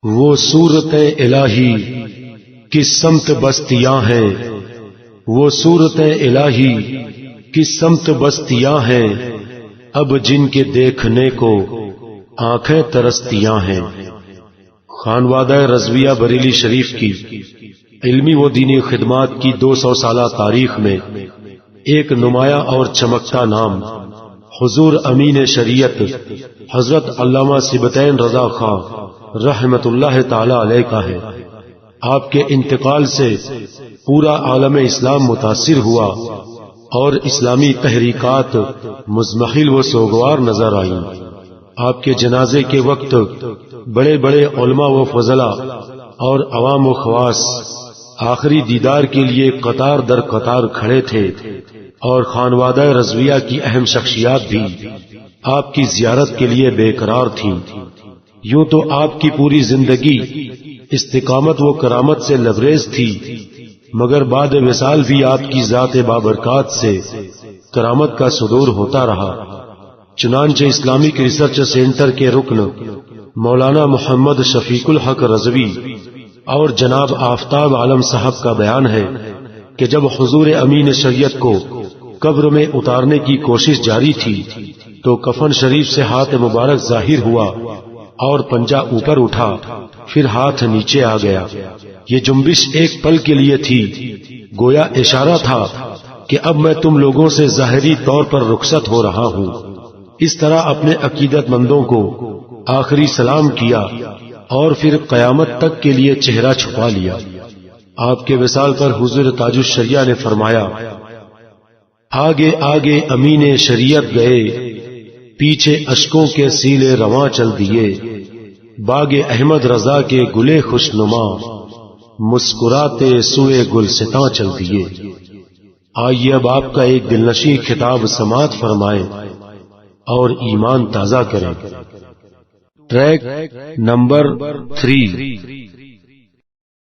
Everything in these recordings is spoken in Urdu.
وہ صورت الہی کس سمت بستیاں ہیں، وہ صورت الہی کس سمت بستیاں ہیں، اب جن کے دیکھنے کو آنکھیں ترستیاں ہیں۔ خانوادہ رضویہ بریلی شریف کی علمی و دینی خدمات کی 200 سالہ تاریخ میں ایک نمایاں اور چمکتا نام حضور امین شریعت حضرت علامہ سبطین رضا خان رحمت اللہ تعالی علیہ کا ہے۔ آپ کے انتقال سے پورا عالم اسلام متاثر ہوا اور اسلامی تحریکات مزمحل و سوگوار نظر آئیں۔ آپ کے جنازے کے وقت بڑے بڑے علماء و فضلاء اور عوام و خواص آخری دیدار کے لیے قطار در قطار کھڑے تھے، اور خانوادہ رضویہ کی اہم شخصیات بھی آپ کی زیارت کے لیے بے قرار تھیں۔ یوں تو آپ کی پوری زندگی استقامت و کرامت سے لبریز تھی، مگر بعد وصال بھی آپ کی ذات بابرکات سے کرامت کا صدور ہوتا رہا۔ چنانچہ اسلامک ریسرچ سینٹر کے رکن مولانا محمد شفیق الحق رضوی اور جناب آفتاب عالم صاحب کا بیان ہے کہ جب حضور امین شریعت کو قبر میں اتارنے کی کوشش جاری تھی تو کفن شریف سے ہاتھ مبارک ظاہر ہوا اور پنجہ اوپر اٹھا، پھر ہاتھ نیچے آ گیا۔ یہ جنبش ایک پل کے لیے تھی، گویا اشارہ تھا کہ اب میں تم لوگوں سے ظاہری طور پر رخصت ہو رہا ہوں۔ اس طرح اپنے عقیدت مندوں کو آخری سلام کیا اور پھر قیامت تک کے لیے چہرہ چھپا لیا۔ آپ کے وصال پر حضور تاج الشریعہ نے فرمایا، آگے آگے امین شریعت گئے، پیچھے اشکوں کے سیلے رواں چل دیے، باغ احمد رضا کے گلے خوش نما، مسکراتے سوئے گلستاں چل دیے۔ آئیے اب آپ کا ایک دلنشین خطاب سماعت فرمائیں اور ایمان تازہ کریں۔ Track number 3۔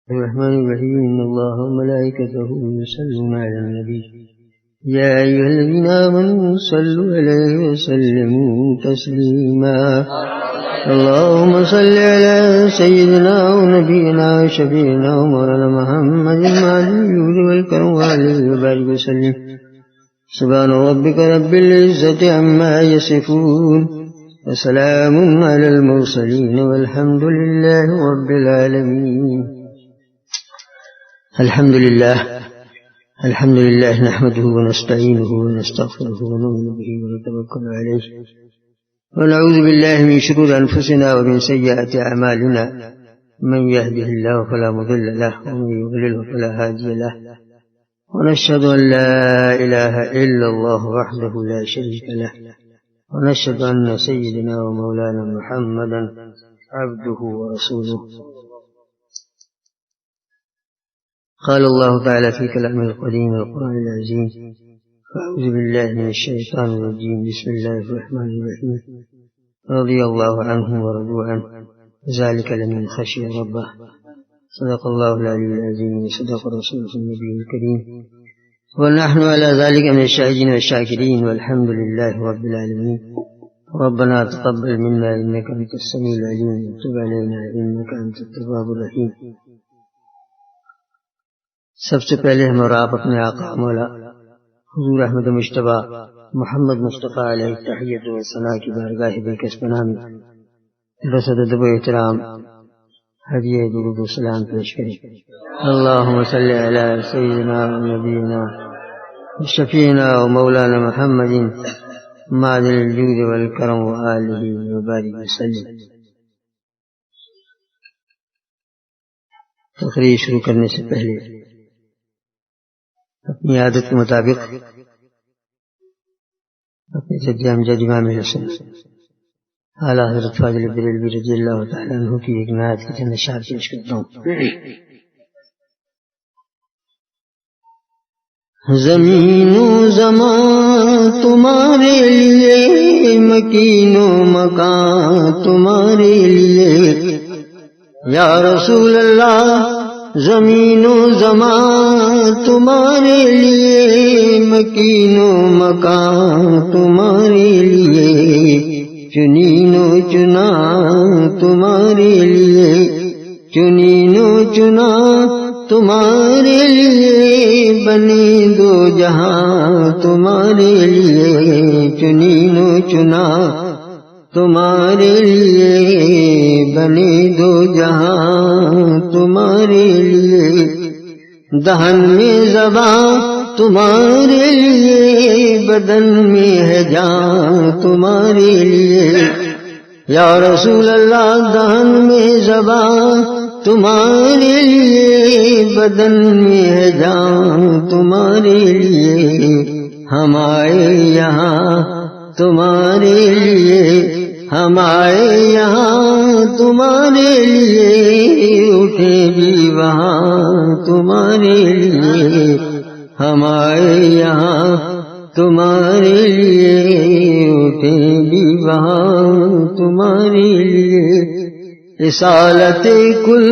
الرحمن الرحیم ان اللہ وملائکتہ یصلون علی النبی یا ایھا الذین آمنوا صلوا علیہ وسلموا تسلیما اللهم صل على سيدنا ونبينا وشفيعنا ومولانا محمد وعلى آله والكرم وعليه وبارك وسلم سبحان ربك رب العزة عما يصفون وسلام على المرسلين والحمد لله رب العالمين۔ الحمد لله نحمده ونستعينه ونستغفره ونؤمن به ونتوكل عليه ونعوذ بالله من شرور أنفسنا ومن سيئات أعمالنا، من يهده الله فلا مضل له ومن يضلله فلا هادي له، ونشهد أن لا إله إلا الله وحده لا شريك له، ونشهد أن سيدنا ومولانا محمدا عبده ورسوله۔ قال الله تعالى في كلامه القديم القرآن العظيم، أعوذ بالله من الشيطان الرجيم، بسم الله الرحمن الرحيم، رضي الله عنهم ورضوا عنه ذلك لمن خشي ربه، صدق الله العلي العظيم وصدق رسوله النبي الكريم، ونحن على ذلك من الشاهدين والشاكرين والحمد لله رب العالمين۔ ربنا تقبل منا إنك أنت السميع العليم وتب علينا إنك أنت التواب الرحيم۔ سب سے پہلے ہم اور آپ اپنے آقا مولا حضور احمد مجتبی محمد مصطفیٰ علیہ تحیت و ثنا کی بارگاہ بےکس پناہ میں رسد ادب و احترام ہدیہ درود و سلام پیش کریں۔ اللہم صلی علی سیدنا و نبینا شفیعنا و مولانا محمد معدن الجود والکرم و آلہ وبارک وسلم۔ تقریر شروع کرنے سے پہلے اپنی عادت کے مطابق اپنے جد امجد امام حسن اعلیٰ حضرت فاضل بریلوی رضی اللہ تعالیٰ عنہ کی ایک نعت کی چند اشعار پیش کرتا ہوں۔ زمین و زمان تمہارے لیے، مکین و مکان تمہارے لیے، یا رسول اللہ زمین و زمان تمہارے لیے، مکین و مکان تمہارے لیے، چنین و چنا تمہارے لیے، چنینو چنا تمہارے لیے بنے دو جہاں تمہارے لیے چنینو چنا تمہارے لیے بنے دو جہاں تمہارے لیے دہن میں زبان تمہارے لیے بدن میں ہے جان تمہارے لیے یا رسول اللہ دہن میں زبان تمہارے لیے بدن میں ہے جان تمہارے لیے ہم آئے یہاں تمہارے لیے ہم آئے یہاں تمہارے لیے اٹھے بھی وہاں تمہارے لیے ہم آئے یہاں تمہارے لیے اٹھے بھی وہاں تمہارے لیے رسالت کل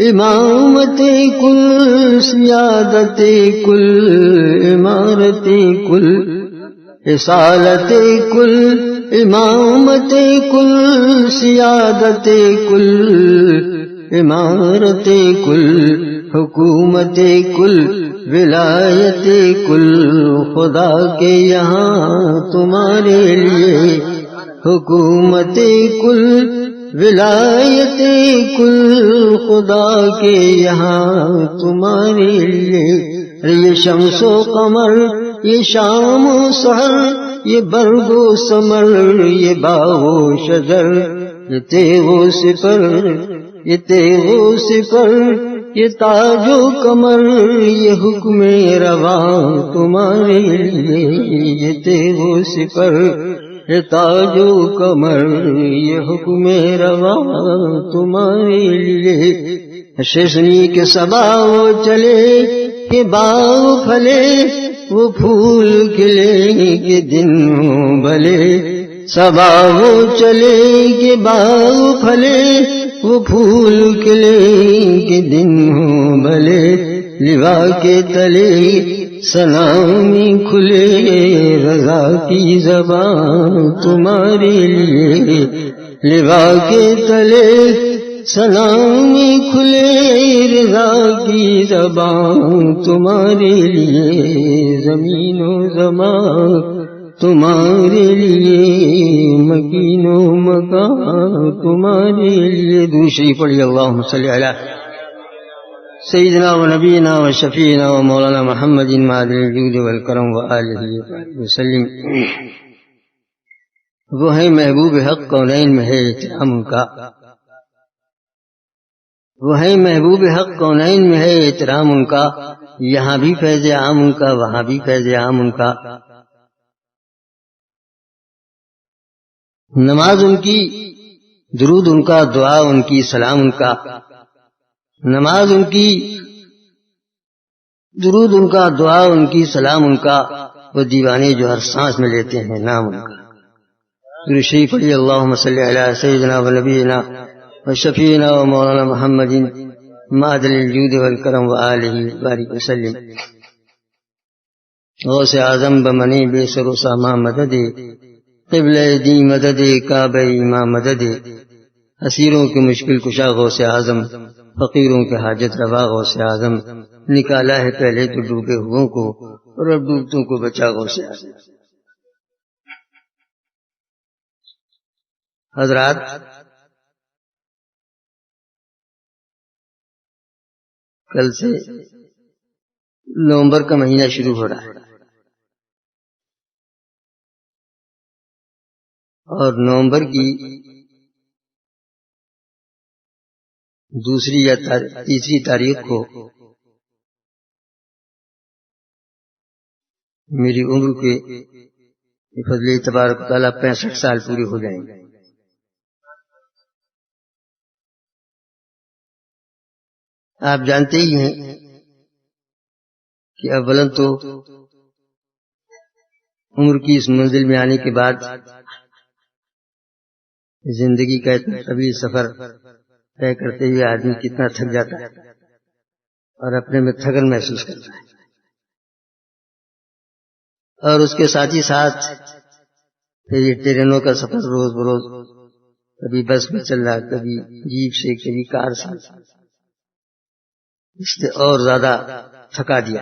امامت کل سیادت کل عمارت کل رسالت کل امامت کل سیادت کل عمارت کل حکومت کل ولایت کل خدا کے یہاں تمہارے لیے حکومت کل ولایت کل خدا کے یہاں تمہارے لیے یہ شمس و قمر یہ شام و سحر یہ برگ و ثمر یہ باغ و شجر یہ تیغ و سپر یہ تیغ و سپر یہ تاج و کمر یہ حکم رواں تمہارے لیے یہ تیغ و سپر یہ تاج و کمر یہ حکم رواں تمہارے لیے ششنی کے صبا وہ چلے کہ باغ پھلے وہ پھول کھلے کہ دن بھلے صبا وہ چلے کہ باغ پھلے وہ پھول کھلے کہ دن بھلے لوا کے تلے سلامی کھلے رضا کی زبان تمہارے لیے لوا کے تلے سلامی کھلے رضا کی زبان تمہارے لیے زمین و زمان تمہارے لیے مکین و مکان تمہارے لیے دوسری پڑھی اللہم صلی علی سیدنا و نبینا و شفینا و مولانا محمد معدل الجود والکرم و آلہ وسلم. وہ ہے محبوب حق کونین میں ہے احترام کا وہ ہے محبوب حق کونین میں ہے احترام ان کا یہاں بھی فیض عام ان کا وہاں بھی فیض عام ان کا نماز ان کی درود ان کا دعا ان کی سلام ان کا نماز ان کی درود ان کا دعا ان کی سلام ان کا وہ دیوانے جو ہر سانس میں لیتے ہیں نام ان کا. درود شریف پڑھی اللہم صلی علی سیدنا و نبینا و شفینا و مولانا محمد معدل الجود والکرم و آلہ بارک وسلم. غوث اعظم بمنی بے سر و ساما مدد قبلہ دی مدد کعبہ امام مدد اسیروں کی مشکل کشا غوث اعظم فقیروں کے حاجت روا غوث اعظم نکالا ہے پہلے تو ڈوبے ہوئوں کو اور اب ڈوبتوں کو بچا غوث اعظم. حضرات کل سے نومبر کا مہینہ شروع ہو رہا ہے اور نومبر کی دوسری یا تیسری تاریخ کو میری عمر کے فضل تبارک تعالیٰ 65 سال پورے ہو جائیں گے. آپ جانتے ہی ہیں کہ اولاً تو عمر کی اس منزل میں آنے کے بعد زندگی کا اتنا طویل سفر طے کرتے ہوئے آدمی کتنا تھک جاتا ہے اور اپنے میں تھکن محسوس کرتا ہے اور اس کے ساتھ ہی ساتھ پھر یہ ٹرینوں کا سفر روز بروز کبھی بس میں چل رہا کبھی جیپ سے کبھی کار سے اس سے اور زیادہ تھکا دیا،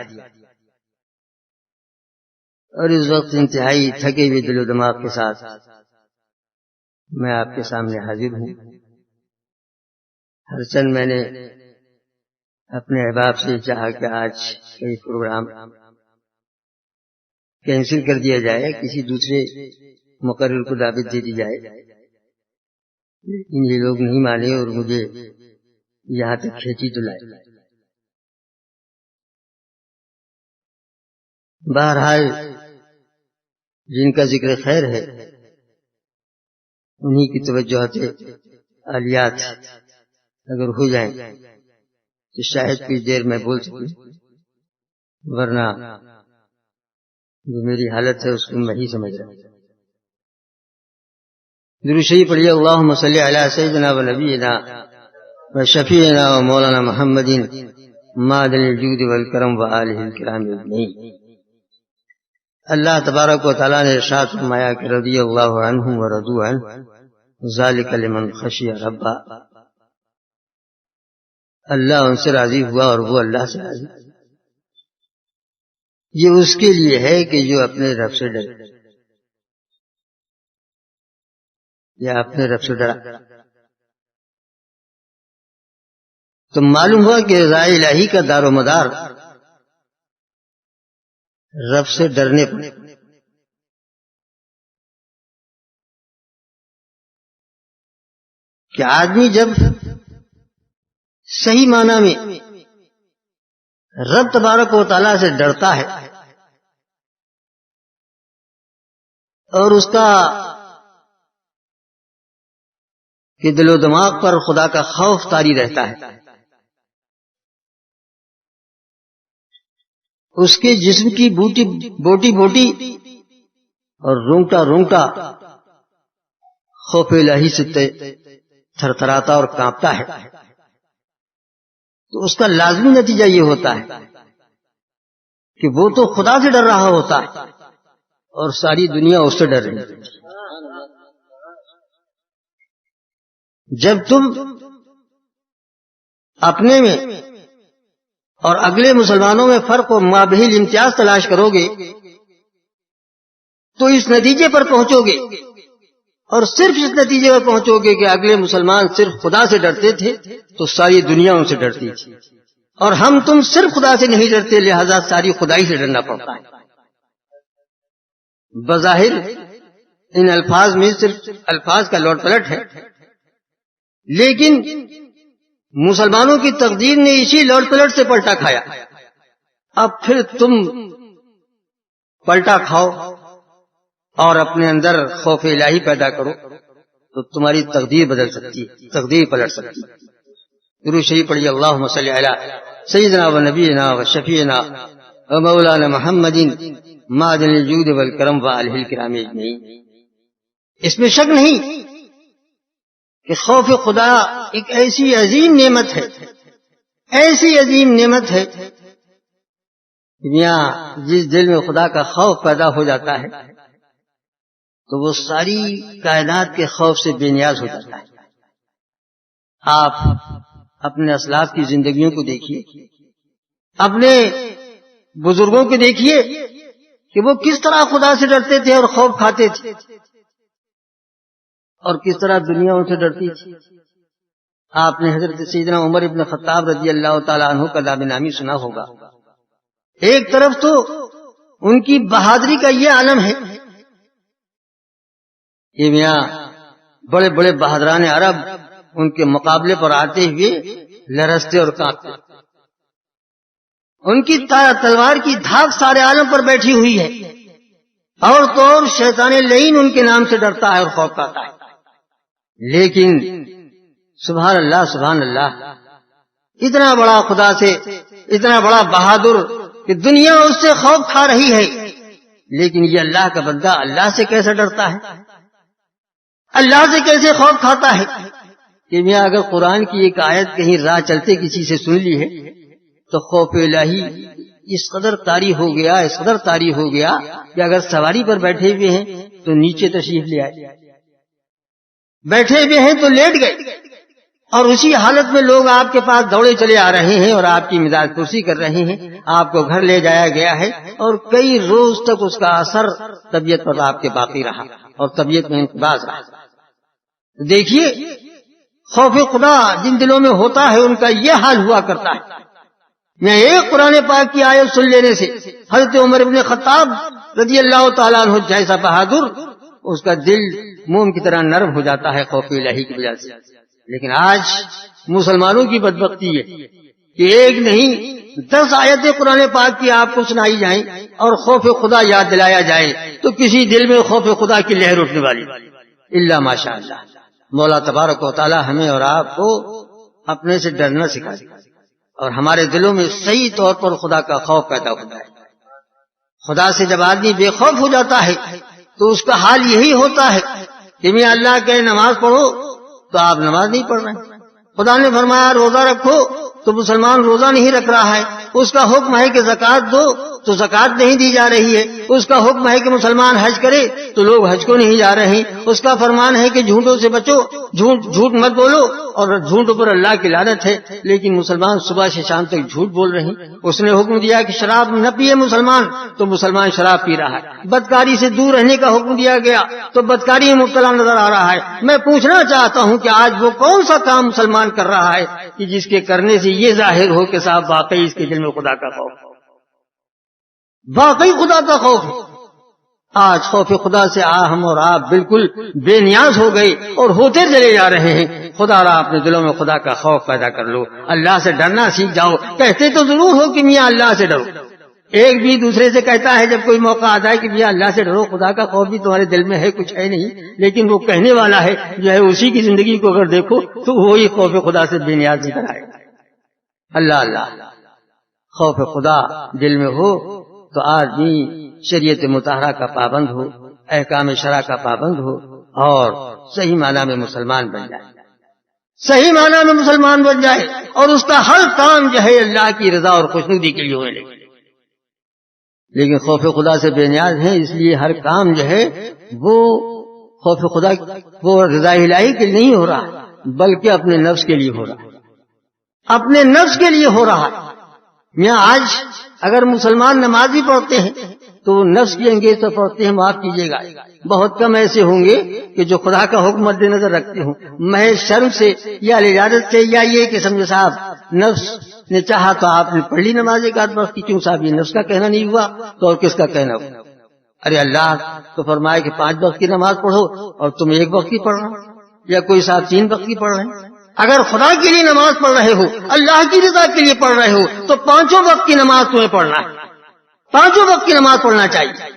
اور اس وقت انتہائی تھکے ہوئے دل و دماغ کے ساتھ میں آپ کے سامنے حاضر ہوں۔ ہر چند میں نے اپنے احباب سے چاہا کہ آج کوئی پروگرام کینسل کر دیا جائے، کسی دوسرے مقرر کو دعوت دے دی جائے، لیکن یہ لوگ نہیں مانے اور مجھے یہاں تک کھینچی تو لائے۔ بہرحال جن کا ذکر خیر ہے انہی کی توجہات عالیات اگر ہو جائیں تو شاید کچھ دیر میں بول سکوں، ورنہ جو میری حالت ہے اس کو میں ہی سمجھ رہا ہوں۔ درود شریف پڑھیے، اللہم صلی علی سیدنا و نبینا و شفیعنا و مولانا محمد معدن الجود والکرم و آلہ الکرام اجمعین۔ اللہ تبارک و تعالیٰ نے ارشاد فرمایا کہ رضی اللہ عنہم و رضوا عنہ ذالک لمن خشی ربہ، اللہ ان سے راضی ہوا اور وہ اللہ سے راضی۔ یہ اس کے لیے ہے کہ جو اپنے رب سے ڈرے یا اپنے رب سے ڈرا۔ تو معلوم ہوا کہ رضا الہی کا دار و مدار رب سے ڈرنے پر۔ کہ آدمی جب صحیح معنی میں رب تبارک و تعالیٰ سے ڈرتا ہے اور اس کا کہ دل و دماغ پر خدا کا خوف طاری رہتا ہے، اس کے جسم کی بوٹی بوٹی اور رونگٹا رونگٹا خوف الہی سے تھرتھراتا اور کانپتا ہے، تو اس کا لازمی نتیجہ یہ ہوتا ہے کہ وہ تو خدا سے ڈر رہا ہوتا ہے اور ساری دنیا اس سے ڈر رہی ہے۔ جب تم اپنے میں اور اگلے مسلمانوں میں فرق و مابہل امتیاز تلاش کرو گے تو اس نتیجے پر پہنچو گے، اور صرف اس نتیجے پر پہنچو گے کہ اگلے مسلمان صرف خدا سے ڈرتے تھے تو ساری دنیا ان سے ڈرتی تھی، اور ہم تم صرف خدا سے نہیں ڈرتے، لہذا ساری خدائی سے ڈرنا پڑتا ہے۔ بظاہر ان الفاظ میں صرف الفاظ کا لوٹ پلٹ ہے، لیکن مسلمانوں کی تقدیر نے اسی لوٹ پلٹ سے پلٹا کھایا۔ اب پھر تم پلٹا کھاؤ اور اپنے اندر خوف الہی پیدا کرو تو تمہاری تقدیر بدل سکتی ہے، تقدیر پلٹ سکتی ہے۔ درود شریف پڑھیے، اللہم صلی علی سیدنا و نبینا و شفیعنا و مولانا محمد معدن الجود والکرم و آلہ الکرام اجمعین۔ اس میں شک نہیں کہ خوف خدا ایک ایسی عظیم نعمت ہے، ایسی عظیم نعمت ہے یہاں جس دل میں خدا کا خوف پیدا ہو جاتا ہے تو وہ ساری کائنات کے خوف سے بے نیاز ہو جاتا ہے۔ آپ اپنے اسلاف کی زندگیوں کو دیکھیے، اپنے بزرگوں کو دیکھیے کہ وہ کس طرح خدا سے ڈرتے تھے اور خوف کھاتے تھے، اور کس طرح دنیا ان سے ڈرتی تھی۔ آپ نے حضرت سیدنا عمر ابن خطاب رضی اللہ تعالیٰ عنہ کا نام نامی سنا ہوگا۔ ایک طرف تو ان کی بہادری کا یہ عالم ہے کہ میاں بڑے بڑے بہادران عرب ان کے مقابلے پر آتے ہوئے لرزتے اور کانپتے، ان کی تلوار کی دھاک سارے عالم پر بیٹھی ہوئی ہے، اور تو اور شیطان لعین ان کے نام سے ڈرتا ہے اور خوف کھاتا ہے۔ لیکن سبحان اللہ سبحان اللہ، اتنا بڑا خدا سے، اتنا بڑا بہادر کہ دنیا اس سے خوف کھا رہی ہے، لیکن یہ اللہ کا بندہ اللہ سے کیسے ڈرتا ہے، اللہ سے کیسے خوف کھاتا ہے کہ میں اگر قرآن کی ایک آیت کہیں راہ چلتے کسی سے سن لی ہے تو خوف الہی اس قدر طاری ہو گیا، اس قدر طاری ہو گیا کہ اگر سواری پر بیٹھے ہوئے ہیں تو نیچے تشریف لے آئے، بیٹھے ہوئے ہیں تو لیٹ گئے، اور اسی حالت میں لوگ آپ کے پاس دوڑے چلے آ رہے ہیں اور آپ کی مزاج پرسی کر رہے ہیں، آپ کو گھر لے جایا گیا ہے اور کئی روز تک اس کا اثر طبیعت پر آپ کے باقی رہا اور طبیعت میں انقباض رہا۔ دیکھیے خوف خدا جن دلوں میں ہوتا ہے ان کا یہ حال ہوا کرتا ہے۔ میں ایک قرآن پاک کی آیت سن لینے سے حضرت عمر ابن خطاب رضی اللہ تعالیٰ عنہ جیسا بہادر، اس کا دل موم کی طرح نرم ہو جاتا ہے خوف الہی کی وجہ سے۔ لیکن آج مسلمانوں کی بدبختی ہے کہ ایک نہیں 10 آیتیں قرآن پاک کی آپ کو سنائی جائیں اور خوف خدا یاد دلایا جائے تو کسی دل میں خوف خدا کی لہر اٹھنے والی الا ماشاء اللہ۔ مولا تبارک و تعالی ہمیں اور آپ کو اپنے سے ڈرنا سکھا دے اور ہمارے دلوں میں صحیح طور پر خدا کا خوف پیدا ہوتا ہے۔ خدا سے جب آدمی بے خوف ہو جاتا ہے تو اس کا حال یہی ہوتا ہے کہ میں اللہ کہ نماز پڑھو تو آپ نماز نہیں پڑھ رہے، خدا نے فرمایا روزہ رکھو تو مسلمان روزہ نہیں رکھ رہا ہے، اس کا حکم ہے کہ زکوٰۃ دو تو زکوٰۃ نہیں دی جا رہی ہے، اس کا حکم ہے کہ مسلمان حج کرے تو لوگ حج کو نہیں جا رہے، اس کا فرمان ہے کہ جھوٹوں سے بچو، جھوٹ مت بولو اور جھوٹ پر اللہ کی لعنت ہے، لیکن مسلمان صبح سے شام تک جھوٹ بول رہے ہیں۔ اس نے حکم دیا کہ شراب نہ پیے مسلمان تو مسلمان شراب پی رہا ہے، بدکاری سے دور رہنے کا حکم دیا گیا تو بدکاری میں مبتلا نظر آ رہا ہے۔ میں پوچھنا چاہتا ہوں کہ آج وہ کون سا کام مسلمان کر رہا ہے کہ جس کے کرنے سے یہ ظاہر ہو کہ صاحب واقعی اس کے دل میں خدا کا خوف، واقعی خدا کا خوف۔ آج خوف خدا سے ہم اور آپ بالکل بے نیاز ہو گئے اور ہوتے چلے جا رہے ہیں۔ خدا را اپنے دلوں میں خدا کا خوف پیدا کر لو، اللہ سے ڈرنا سیکھ جاؤ۔ کہتے تو ضرور ہو کہ میاں اللہ سے ڈرو، ایک بھی دوسرے سے کہتا ہے جب کوئی موقع آتا ہے کہ میاں اللہ سے ڈرو، خدا کا خوف بھی تمہارے دل میں ہے، کچھ ہے نہیں، لیکن وہ کہنے والا ہے جو ہے اسی کی زندگی کو اگر دیکھو تو وہی خوف خدا سے بے نیاز نظر آئے۔ اللہ اللہ، خوف خدا دل میں ہو تو آدمی شریعت مطہرہ کا پابند ہو، احکام شرع کا پابند ہو اور صحیح معنی میں مسلمان بن جائے، صحیح معنی میں مسلمان بن جائے اور اس کا ہر کام جو ہے اللہ کی رضا اور خوشنودی کے لیے ہونے لگے۔ لیکن خوف خدا سے بے نیاز ہے، اس لیے ہر کام جو ہے وہ خوف خدا وہ رضا الہی کے لیے نہیں ہو رہا بلکہ اپنے نفس کے لیے ہو رہا ہے، اپنے نفس کے لیے ہو رہا ہے۔ یہاں آج اگر مسلمان نمازی پڑھتے ہیں تو وہ نفس کی انگیز پر پڑھتے ہیں، معاف کیجیے گا بہت کم ایسے ہوں گے کہ جو خدا کا حکم مد نظر رکھتے ہوں، محض شرم سے یا اجازت سے یا یہ کہ سمجھے صاحب نفس نے چاہا تو آپ نے پڑھ لی نماز ایک آدھ وقت کی، کیوں صاحب یہ نفس کا کہنا نہیں ہوا تو اور کس کا کہنا ہوا؟ ارے اللہ تو فرمائے کہ 5 وقت کی نماز پڑھو اور تم 1 وقت کی پڑھ رہے ہو یا کوئی صاحب 3 وقت کی پڑھ رہے ہیں۔ اگر خدا کے لیے نماز پڑھ رہے ہو، اللہ کی رضا کے لیے پڑھ رہے ہو تو 5 وقت کی نماز تمہیں پڑھنا ہے، 5 وقت کی نماز پڑھنا چاہیے۔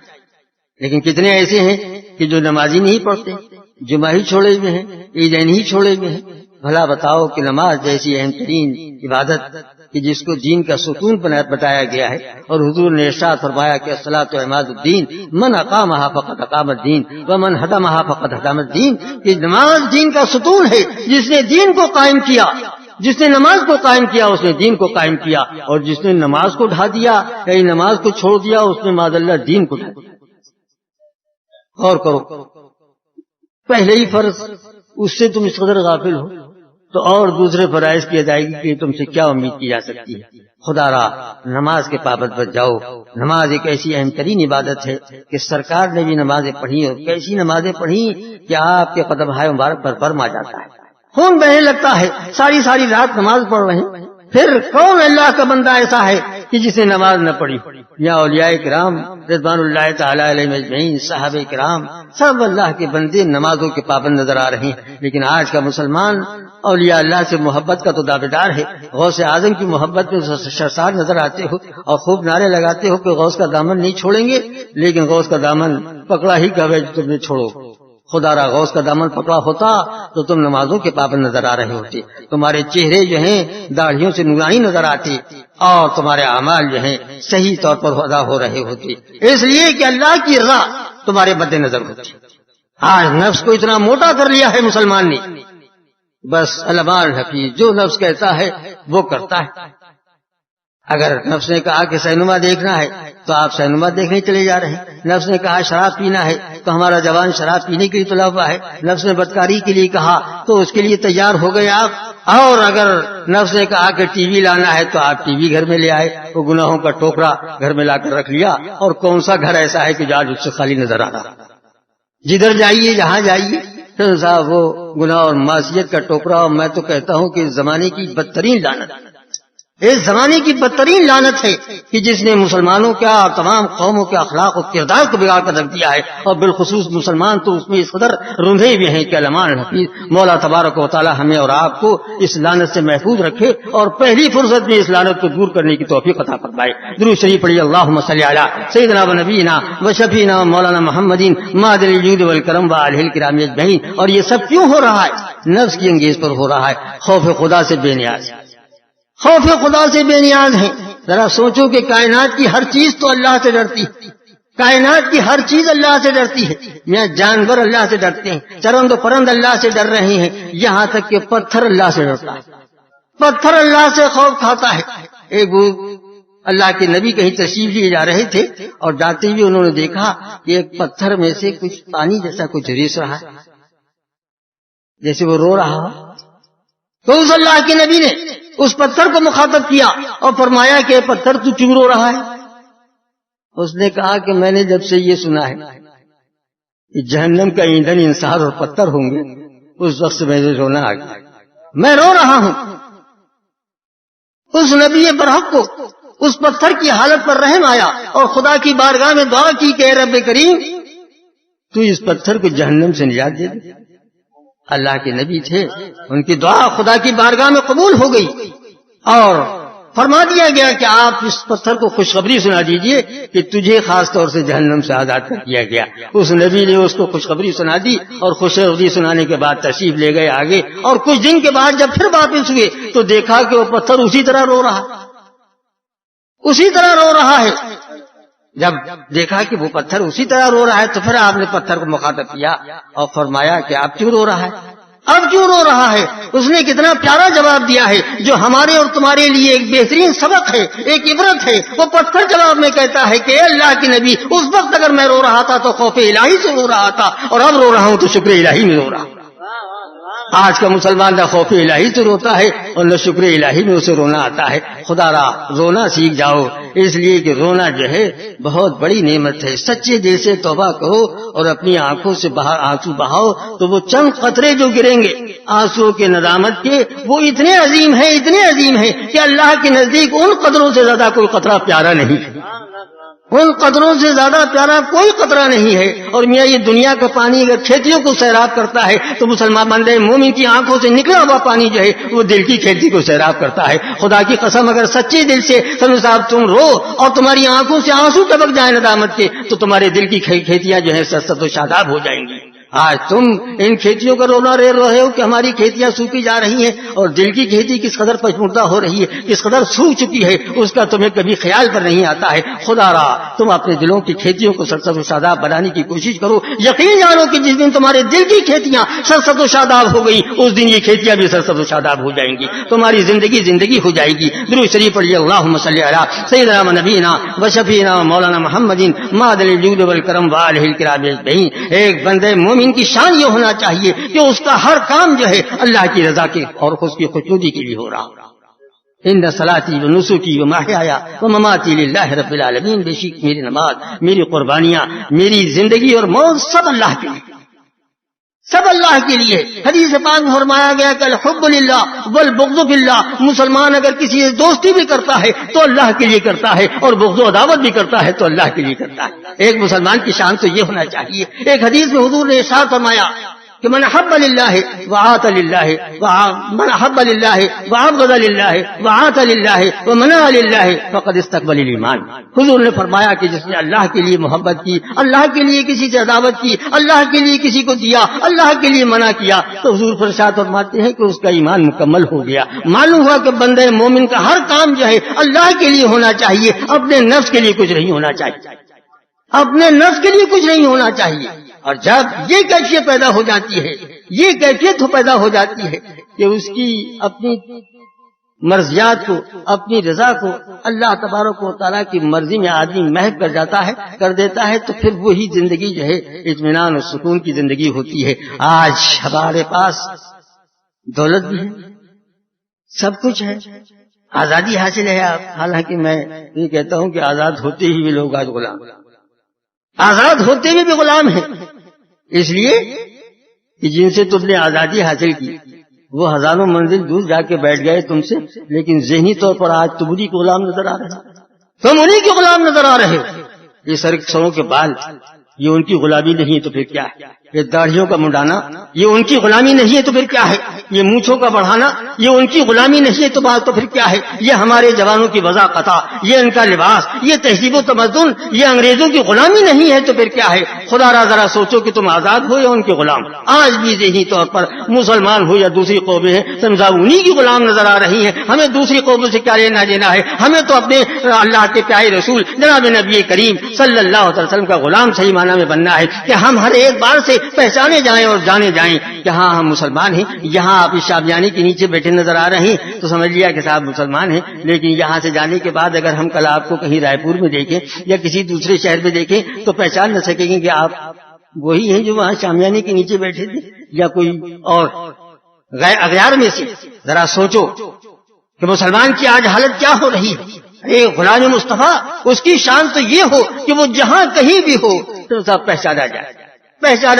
لیکن کتنے ایسے ہیں کہ جو نمازی نہیں پڑھتے، جمعہ ہی چھوڑے ہوئے ہیں، عیدین ہی چھوڑے ہوئے ہیں۔ بھلا بتاؤ کہ نماز جیسی اہم ترین عبادت کہ جس کو دین کا ستون بتایا گیا ہے اور حضور نے ارشاد فرمایا کہ الصلاۃ عماد الدین من اقامها فقد اقام الدین ومن هدمها فقد هدم الدین، کہ نماز دین کا ستون ہے، جس نے دین کو قائم کیا، جس نے نماز کو قائم کیا اس نے دین کو قائم کیا، اور جس نے نماز کو ڈھا دیا یا نماز کو چھوڑ دیا اس نے معاذ اللہ دین کو ڈھا دیا۔ غور کرو، پہلے ہی فرض اس سے تم اس قدر غافل ہو تو اور دوسرے فرائض کی ادائیگی کی تم سے کیا امید کی جا سکتی ہے؟ خدا را نماز کے پابند بن جاؤ۔ نماز ایک ایسی اہم ترین عبادت ہے کہ سرکار نے بھی نمازیں پڑھی اور کیسی نمازیں پڑھی کہ آپ کے قدم ہائے مبارک پر برم آ جاتا ہے، خون بہنے لگتا ہے، ساری رات نماز پڑھ رہے ہیں۔ پھر کون اللہ کا بندہ ایسا ہے کہ جس نے نماز نہ پڑھی؟ یا اولیاء کرام رضوان اللہ تعالی علیہم اجمعین، صحابہ کرام، سب اللہ کے بندے نمازوں کے پابند نظر آ رہے ہیں۔ لیکن آج کا مسلمان اولیاء اللہ سے محبت کا تو دعویدار ہے، غوث اعظم کی محبت میں شرسار نظر آتے ہو اور خوب نعرے لگاتے ہو کہ غوث کا دامن نہیں چھوڑیں گے، لیکن غوث کا دامن پکڑا ہی کبھی تم نے چھوڑو۔ خدا را غوث کا دامن پکڑا ہوتا تو تم نمازوں کے پابند نظر آ رہے ہوتے، تمہارے چہرے جو ہیں داڑھیوں سے نورانی نظر آتے اور تمہارے اعمال جو ہیں صحیح طور پر ادا ہو رہے ہوتے، اس لیے کہ اللہ کی رضا تمہارے مد نظر ہوتی۔ آج نفس کو اتنا موٹا کر لیا ہے مسلمان نے، بس علمان حفیظ، جو نفس کہتا ہے وہ کرتا ہے۔ اگر نفس نے کہا کہ سینما دیکھنا ہے تو آپ سینما دیکھنے چلے جا رہے ہیں. نفس نے کہا شراب پینا ہے تو ہمارا جوان شراب پینے کے لیے تلا ہوا ہے. نفس نے بدکاری کے لیے کہا تو اس کے لیے تیار ہو گئے آپ. اور اگر نفس نے کہا کہ ٹی وی لانا ہے تو آپ ٹی وی گھر میں لے آئے. وہ گناہوں کا ٹوکرا گھر میں لا کر رکھ لیا. اور کون سا گھر ایسا ہے کہ جو آج اس سے خالی نظر آ رہا؟ جدھر جائیے جہاں جائیے صاحب وہ گناہ اور معصیت کا ٹوکرا. اور میں تو کہتا ہوں کہ اس زمانے کی بدترین لعنت، اس زمانے کی بدترین لعنت ہے کہ جس نے مسلمانوں کا اور تمام قوموں کے اخلاق و کردار کو بگاڑ کر رکھ دیا ہے. اور بالخصوص مسلمان تو اس میں اس قدر رندے بھی ہیں کہ علمان الحفیظ مولا تبارک و تعالی ہمیں اور آپ کو اس لعنت سے محفوظ رکھے اور پہلی فرصت میں اس لعنت کو دور کرنے کی توفیق عطا فرمائے. درود شریف پڑھیے. اللہم صلی علی سیدنا و نبینا و شفینا مولانا محمدین مادر الجود والکرم و آلہ الکرام اجمعین. اور یہ سب کیوں ہو رہا ہے؟ نفس کی انگیز پر ہو رہا ہے. خوف خدا سے بے نیاز، خوف خدا سے بے نیاز ہیں. ذرا سوچو کہ کائنات کی ہر چیز تو اللہ سے ڈرتی ہے، کائنات کی ہر چیز اللہ سے ڈرتی ہے. یہاں جانور اللہ سے ڈرتے ہیں، چرند و پرند اللہ سے ڈر رہے ہیں، یہاں تک کہ پتھر اللہ سے ڈرتا ہے، پتھر اللہ سے خوف کھاتا ہے. ایک اللہ کے نبی کہیں تشریف لیے جا رہے تھے اور جاتے ہوئے انہوں نے دیکھا کہ ایک پتھر میں سے کچھ پانی جیسا کچھ ریس رہا ہے، جیسے وہ رو رہا ہو. تو اس اللہ کے نبی نے اس پتھر کو مخاطب کیا اور فرمایا کہ پتھر تو کیوں رو رہا ہے؟ اس نے کہا کہ میں نے جب سے یہ سنا ہے کہ جہنم کا ایندھن انسان اور پتھر ہوں گے، اس وقت سے مجھے رونا آ گیا، میں رو رہا ہوں. اس نبی برحق کو اس پتھر کی حالت پر رحم آیا اور خدا کی بارگاہ میں دعا کی کہ اے رب کریم تو اس پتھر کو جہنم سے نجات دے دے. اللہ کے نبی تھے، ان کی دعا خدا کی بارگاہ میں قبول ہو گئی اور فرما دیا گیا کہ آپ اس پتھر کو خوشخبری سنا دیجئے کہ تجھے خاص طور سے جہنم سے آزاد کر دیا گیا. اس نبی نے اس کو خوشخبری سنا دی اور خوشخبری سنانے کے بعد تشریف لے گئے آگے. اور کچھ دن کے بعد جب پھر واپس ہوئے تو دیکھا کہ وہ پتھر اسی طرح رو رہا، اسی طرح رو رہا ہے. جب دیکھا کہ وہ پتھر اسی طرح رو رہا ہے تو پھر آپ نے پتھر کو مخاطب کیا اور فرمایا کہ آپ کیوں رو رہا ہے، اب کیوں رو رہا ہے؟ اس نے کتنا پیارا جواب دیا ہے جو ہمارے اور تمہارے لیے ایک بہترین سبق ہے، ایک عبرت ہے. وہ پتھر جواب میں کہتا ہے کہ اے اللہ کے نبی اس وقت اگر میں رو رہا تھا تو خوف الہی سے رو رہا تھا اور اب رو رہا ہوں تو شکر الہی میں رو رہا ہوں. آج کا مسلمان نہ خوف الہی سے روتا ہے اور نہ شکر الہی میں اسے رونا آتا ہے. خدا را رونا سیکھ جاؤ، اس لیے کہ رونا جو ہے بہت بڑی نعمت ہے. سچے دل سے توبہ کرو اور اپنی آنکھوں سے باہر آنسو بہاؤ تو وہ چند قطرے جو گریں گے آنسو کے ندامت کے وہ اتنے عظیم ہیں، اتنے عظیم ہیں کہ اللہ کے نزدیک ان قطروں سے زیادہ کوئی قطرہ پیارا نہیں ہے، ان قطروں سے زیادہ پیارا کوئی قطرہ نہیں ہے. اور میاں یہ دنیا کا پانی اگر کھیتیوں کو سیراب کرتا ہے تو مسلمان بندے مومن کی آنکھوں سے نکلا ہوا پانی جو ہے وہ دل کی کھیتی کو سیراب کرتا ہے. خدا کی قسم اگر سچے دل سے صاحب تم رو اور تمہاری آنکھوں سے آنسو ٹپک جائیں ندامت کے تو تمہارے دل کی کھیتیاں جو ہے سرسبز و شاداب ہو جائیں گی. آج تم ان کھیتیوں کا رونا رے رہے ہو کہ ہماری کھیتیاں سوکھی جا رہی ہیں اور دل کی کھیتی کس قدر پچمردہ ہو رہی ہے، کس قدر سوکھ چکی ہے، اس کا تمہیں کبھی خیال پر نہیں آتا ہے. خدا را تم اپنے دلوں کی کھیتیوں کو سرسبز و شاداب بنانے کی کوشش کرو. یقین جانو کہ جس دن تمہارے دل کی کھیتیاں سرسبز و شاداب ہو گئی اس دن یہ کھیتیاں بھی سرسبز و شاداب ہو جائیں گی، تمہاری زندگی ہو جائے گی. درود شریف پڑھیے. اللہم صلی علی سیدنا و نبینا و شفینا و مولانا محمد مادر الجود والکرم و آلہ الکرام اجمعین. ایک بندے مومن کی شان یہ ہونا چاہیے کہ اس کا ہر کام جو ہے اللہ کی رضا کے اور اس کی خوشنودی کے لیے ہو رہا. ان صلاتی و نسکی و محیایا و مماتی للہ رب العالمین. بے شک میری نماز، میری قربانیاں، میری زندگی اور موت سب اللہ کے لیے، سب اللہ کے لیے. حدیث پاک میں فرمایا گیا کہ الحب للہ والبغض فی اللہ. مسلمان اگر کسی سے دوستی بھی کرتا ہے تو اللہ کے لیے کرتا ہے اور بغض و عداوت بھی کرتا ہے تو اللہ کے لیے کرتا ہے. ایک مسلمان کی شان تو یہ ہونا چاہیے. ایک حدیث میں حضور نے ارشاد فرمایا کہ من حب للہ وعات للہ من حب للہ وعبد للہ وعات للہ ومنع للہ فقد استقبل الایمان. حضور نے فرمایا کہ جس نے اللہ کے لیے محبت کی، اللہ کے لیے کسی سے عداوت کی، اللہ کے لیے کسی کو دیا، اللہ کے لیے منع کیا تو حضور ارشاد فرماتے ہیں کہ اس کا ایمان مکمل ہو گیا. معلوم ہوا کہ بندے مومن کا ہر کام جو ہے اللہ کے لیے ہونا چاہیے، اپنے نفس کے لیے کچھ نہیں ہونا چاہیے، اپنے نفس کے لیے کچھ نہیں ہونا چاہیے. اور جب یہ کیفیت پیدا ہو جاتی ہے، یہ کیفیت پیدا ہو جاتی ہے کہ اس کی اپنی مرضیات کو، اپنی رضا کو اللہ تبارک و تعالیٰ کی مرضی میں آدمی محو کر دیتا ہے تو پھر وہی زندگی جو ہے اطمینان اور سکون کی زندگی ہوتی ہے۔ آج ہمارے پاس دولت بھی ہے، سب کچھ ہے، آزادی حاصل ہے۔ حالانکہ میں یہ کہتا ہوں کہ آزاد ہوتے ہی بھی لوگ آج غلام، آزاد ہوتے ہوئے بھی غلام ہیں، اس لیے کہ جن سے تم نے آزادی حاصل کی وہ ہزاروں منزل دور جا کے بیٹھ گئے تم سے، لیکن ذہنی طور پر آج تم انہیں کے غلام نظر آ رہے ہو، تم انہیں کے غلام نظر آ رہے ہو۔ یہ سروں کے بال یہ ان کی غلامی نہیں ہے تو پھر کیا ہے؟ یہ داڑھیوں کا منڈانا یہ ان کی غلامی نہیں ہے تو پھر کیا ہے؟ یہ مونچھوں کا بڑھانا یہ ان کی غلامی نہیں ہے تو پھر کیا ہے؟ یہ ہمارے جوانوں کی وضع قطع، یہ ان کا لباس، یہ تہذیب و تمدن یہ انگریزوں کی غلامی نہیں ہے تو پھر کیا ہے؟ خدا را ذرا سوچو کہ تم آزاد ہو یا ان کے غلام۔ آج بھی ذہنی طور پر مسلمان ہو یا دوسری قومیں ہیں سمجھا انہی کی غلام نظر آ رہی ہیں۔ ہمیں دوسری قوموں سے کیا لینا دینا ہے؟ ہمیں تو اپنے اللہ کے پیارے رسول جناب نبی کریم صلی اللہ علیہ وسلم کا غلام صحیح معنی میں بننا ہے کہ ہم ہر ایک بار سے پہچانے جائیں اور جانے جائیں کہ ہاں ہم مسلمان ہیں۔ یہاں آپ اس شامیانے کے نیچے بیٹھے نظر آ رہے ہیں تو سمجھ لیا کہ صاحب مسلمان ہیں، لیکن یہاں سے جانے کے بعد اگر ہم کل آپ کو کہیں رائے پور میں دیکھیں یا کسی دوسرے شہر میں دیکھیں تو پہچان نہ سکیں گے کہ آپ وہی ہیں جو وہاں شامیانے کے نیچے بیٹھے تھے یا کوئی اور اغیار میں سے۔ ذرا سوچو کہ مسلمان کی آج حالت کیا ہو رہی ہے۔ ایک غلام مصطفیٰ اس کی شان تو یہ ہو کہ وہ جہاں کہیں بھی ہو تو سب پہچانا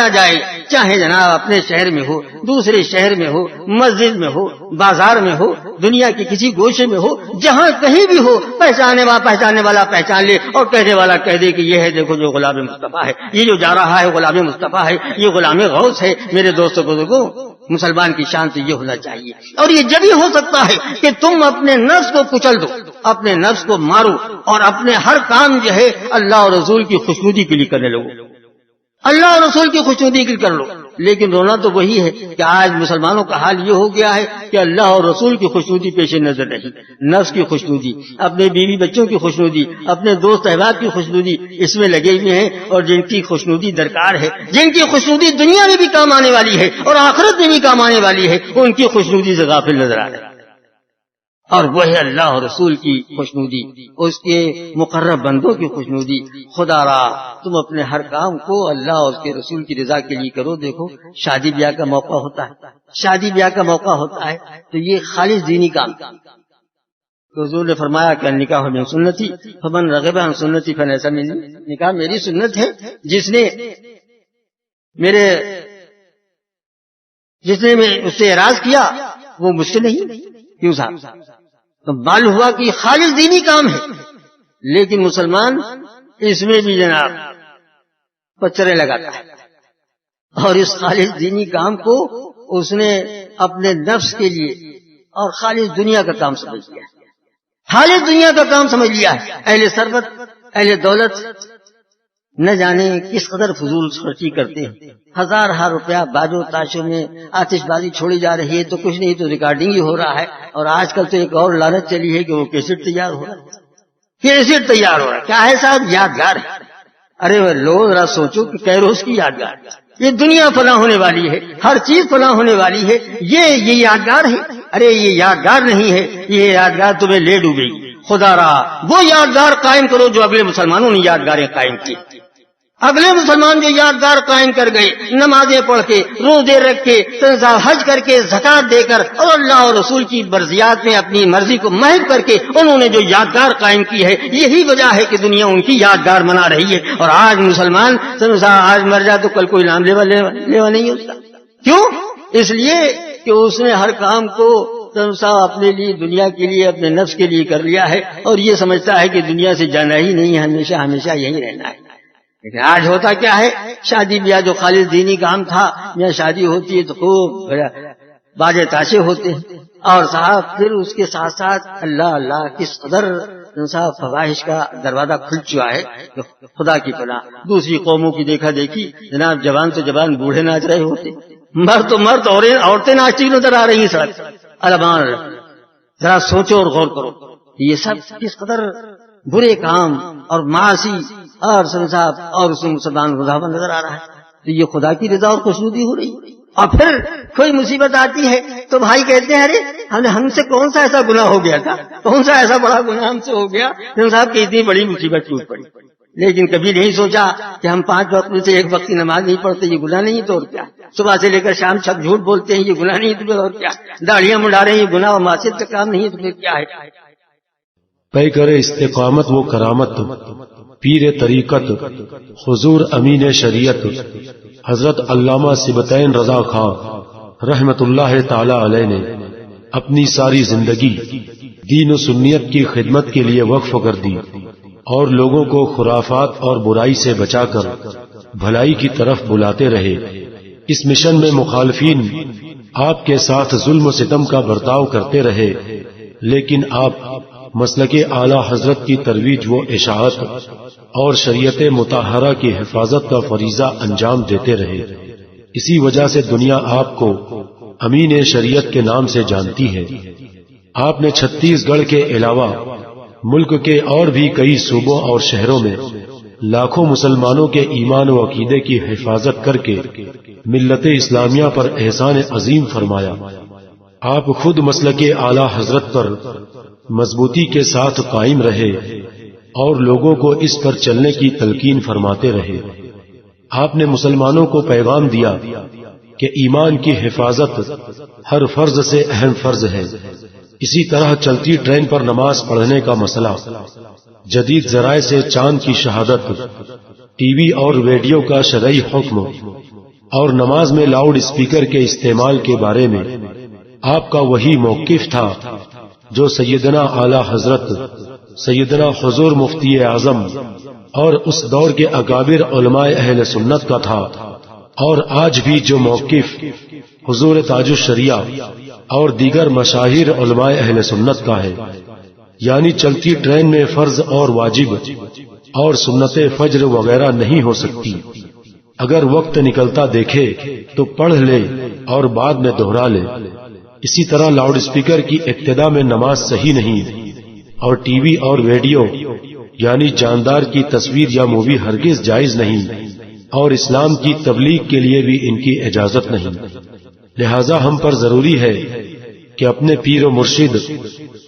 جائے، چاہے جناب اپنے شہر میں ہو، دوسرے شہر میں ہو، مسجد میں ہو، بازار میں ہو، دنیا کے کسی گوشے میں ہو، جہاں کہیں بھی ہو پہچانے والا پہچان لے اور کہنے والا کہہ دے کہ یہ ہے دیکھو جو غلام مصطفیٰ ہے، یہ جو جا رہا ہے غلام مصطفیٰ ہے، یہ غلام غوث ہے۔ میرے دوستوں بزرگوں، مسلمان کی شان تو یہ ہونا چاہیے، اور یہ جب ہی ہو سکتا ہے کہ تم اپنے نفس کو کچل دو، اپنے نفس کو مارو اور اپنے ہر کام جو ہے اللہ اور رسول کی خوشنودی کے لیے کرنے لگو، اللہ اور رسول کی خوشنودی کے لیے کر لو۔ لیکن رونا تو وہی ہے کہ آج مسلمانوں کا حال یہ ہو گیا ہے کہ اللہ اور رسول کی خوشنودی پیش نظر نہیں، نفس کی خوشنودی، اپنے بیوی بچوں کی خوشنودی، اپنے دوست احباب کی خوشنودی اس میں لگے ہوئے ہیں، اور جن کی خوشنودی درکار ہے، جن کی خوشنودی دنیا میں بھی کام آنے والی ہے اور آخرت میں بھی کام آنے والی ہے، ان کی خوشنودی سے غافل نظر آ رہے ہیں۔ اور وہ ہے اللہ اور رسول کی خوشنودی، اس کے مقرب بندوں کی خوشنودی۔ خدا را تم اپنے ہر کام کو اللہ اور اس کے رسول کی رضا کے لیے کرو۔ دیکھو شادی بیاہ کا موقع ہوتا ہے تو یہ خالص دینی کام، حضور نے فرمایا کہ نکاح من سنتی فمن رغب عن سنتی فلیس منی، نکاح میری سنت ہے، جس نے اس سے اعراض کیا وہ مجھ سے نہیں۔ کیوں صاحب؟ تو معلوم ہوا کہ خالص دینی کام ہے، لیکن مسلمان اس میں بھی جناب پچرے لگاتا ہے، اور اس خالص دینی کام کو اس نے اپنے نفس کے لیے اور خالص دنیا کا کام سمجھ لیا، خالص دنیا کا کام سمجھ لیا ہے۔ اہل ثروت اہل دولت نہ جانے کس قدر فضول خرچی کرتے ہیں، ہزار روپیہ باجو تاشوں میں آتش بازی چھوڑی جا رہی ہے تو کچھ نہیں تو ریکارڈنگ ہی ہو رہا ہے، اور آج کل تو ایک اور لالچ چلی ہے کہ وہ کیسٹ تیار ہو رہا ہے۔ کیا ہے صاحب؟ یادگار ہے۔ ارے لوگ ذرا سوچو کہ کئی روز کی یادگار، یہ دنیا فنا ہونے والی ہے، ہر چیز فنا ہونے والی ہے، یہ یادگار ہے؟ ارے یہ یادگار نہیں ہے، یہ یادگار تمہیں لے ڈوبے گی۔ خدا را وہ یادگار قائم کرو جو اگلے مسلمانوں نے یادگاریں قائم کی، اگلے مسلمان جو یادگار قائم کر گئے، نمازیں پڑھ کے، روزے رکھ کے، حج کر کے، زکات دے کر، اور اللہ اور رسول کی مرضیات میں اپنی مرضی کو محو کر کے انہوں نے جو یادگار قائم کی ہے، یہی وجہ ہے کہ دنیا ان کی یادگار منا رہی ہے۔ اور آج مسلمان آج مر جائے تو کل کوئی نام لیوا نہیں ہوتا۔ کیوں؟ اس لیے کہ اس نے ہر کام کو اپنے لیے، دنیا کے لیے، اپنے نفس کے لیے کر لیا ہے، اور یہ سمجھتا ہے کہ دنیا سے جانا ہی نہیں ہے، ہمیشہ یہیں رہنا ہے۔ لیکن آج ہوتا کیا ہے؟ شادی بیاہ جو خالص دینی کام تھا، یا شادی ہوتی ہے تو خوب باجے تاشے ہوتے ہیں، اور صاحب پھر اس کے ساتھ ساتھ اللہ کس قدر فواحش کا دروازہ کھل چکا ہے کہ خدا کی پناہ۔ دوسری قوموں کی دیکھا دیکھی جناب جوان تو جوان بوڑھے ناچ رہے ہوتے، مرد تو مرد، عورتیں ناچتی نظر آ رہی ہیں ساتھ۔ المان ذرا سوچو اور غور کرو، یہ سب کس قدر برے کام اور معاصی اور صاحب اور اس میں مسلمان مضافہ نظر آ رہا ہے۔ تو یہ خدا کی رضا اور خوشنودی ہو رہی، اور پھر کوئی مصیبت آتی ہے تو بھائی کہتے ہیں ارے ہم سے کون سا ایسا گناہ ہو گیا تھا، کون سا ایسا بڑا گناہ ہم سے ہو گیا کہ صاحب کی اتنی بڑی مصیبت ٹوٹ پڑی. لیکن کبھی نہیں سوچا کہ ہم 5 وقت میں سے 1 وقت کی نماز نہیں پڑھتے، یہ گناہ نہیں تو اور کیا. صبح سے لے کر شام تک جھوٹ بولتے ہیں، یہ گناہ نہیں تو اور کیا. داڑیاں منڈا رہے ہیں، یہ گناہ و معصیت کا کام نہیں تو پھر کیا ہے. پے کرے استقامت و کرامت پیر طریقت حضور امین شریعت حضرت علامہ سبطین رضا خان رحمت اللہ تعالی علیہ نے اپنی ساری زندگی دین و سنیت کی خدمت کے لیے وقف کر دی اور لوگوں کو خرافات اور برائی سے بچا کر بھلائی کی طرف بلاتے رہے. اس مشن میں مخالفین آپ کے ساتھ ظلم و ستم کا برتاؤ کرتے رہے، لیکن آپ مسلک اعلی حضرت کی ترویج و اشاعت اور شریعت مطہرہ کی حفاظت کا فریضہ انجام دیتے رہے. اسی وجہ سے دنیا آپ کو امین شریعت کے نام سے جانتی ہے. آپ نے چھتیس گڑھ کے علاوہ ملک کے اور بھی کئی صوبوں اور شہروں میں لاکھوں مسلمانوں کے ایمان و عقیدے کی حفاظت کر کے ملت اسلامیہ پر احسان عظیم فرمایا. آپ خود مسلک اعلی حضرت پر مضبوطی کے ساتھ قائم رہے اور لوگوں کو اس پر چلنے کی تلقین فرماتے رہے. آپ نے مسلمانوں کو پیغام دیا کہ ایمان کی حفاظت ہر فرض سے اہم فرض ہے. اسی طرح چلتی ٹرین پر نماز پڑھنے کا مسئلہ، جدید ذرائع سے چاند کی شہادت، ٹی وی اور ریڈیو کا شرعی حکم اور نماز میں لاؤڈ اسپیکر کے استعمال کے بارے میں آپ کا وہی موقف تھا جو سیدنا اعلی حضرت سیدنا حضور مفتی اعظم اور اس دور کے اکابر علماء اہل سنت کا تھا، اور آج بھی جو موقف حضور تاج الشریعہ اور دیگر مشاہیر علماء اہل سنت کا ہے. یعنی چلتی ٹرین میں فرض اور واجب اور سنت فجر وغیرہ نہیں ہو سکتی. اگر وقت نکلتا دیکھے تو پڑھ لے اور بعد میں دہرا لے. اسی طرح لاؤڈ اسپیکر کی ابتدا میں نماز صحیح نہیں، اور ٹی وی اور ریڈیو یعنی جاندار کی تصویر یا مووی ہرگز جائز نہیں، اور اسلام کی تبلیغ کے لیے بھی ان کی اجازت نہیں. لہذا ہم پر ضروری ہے کہ اپنے پیر و مرشد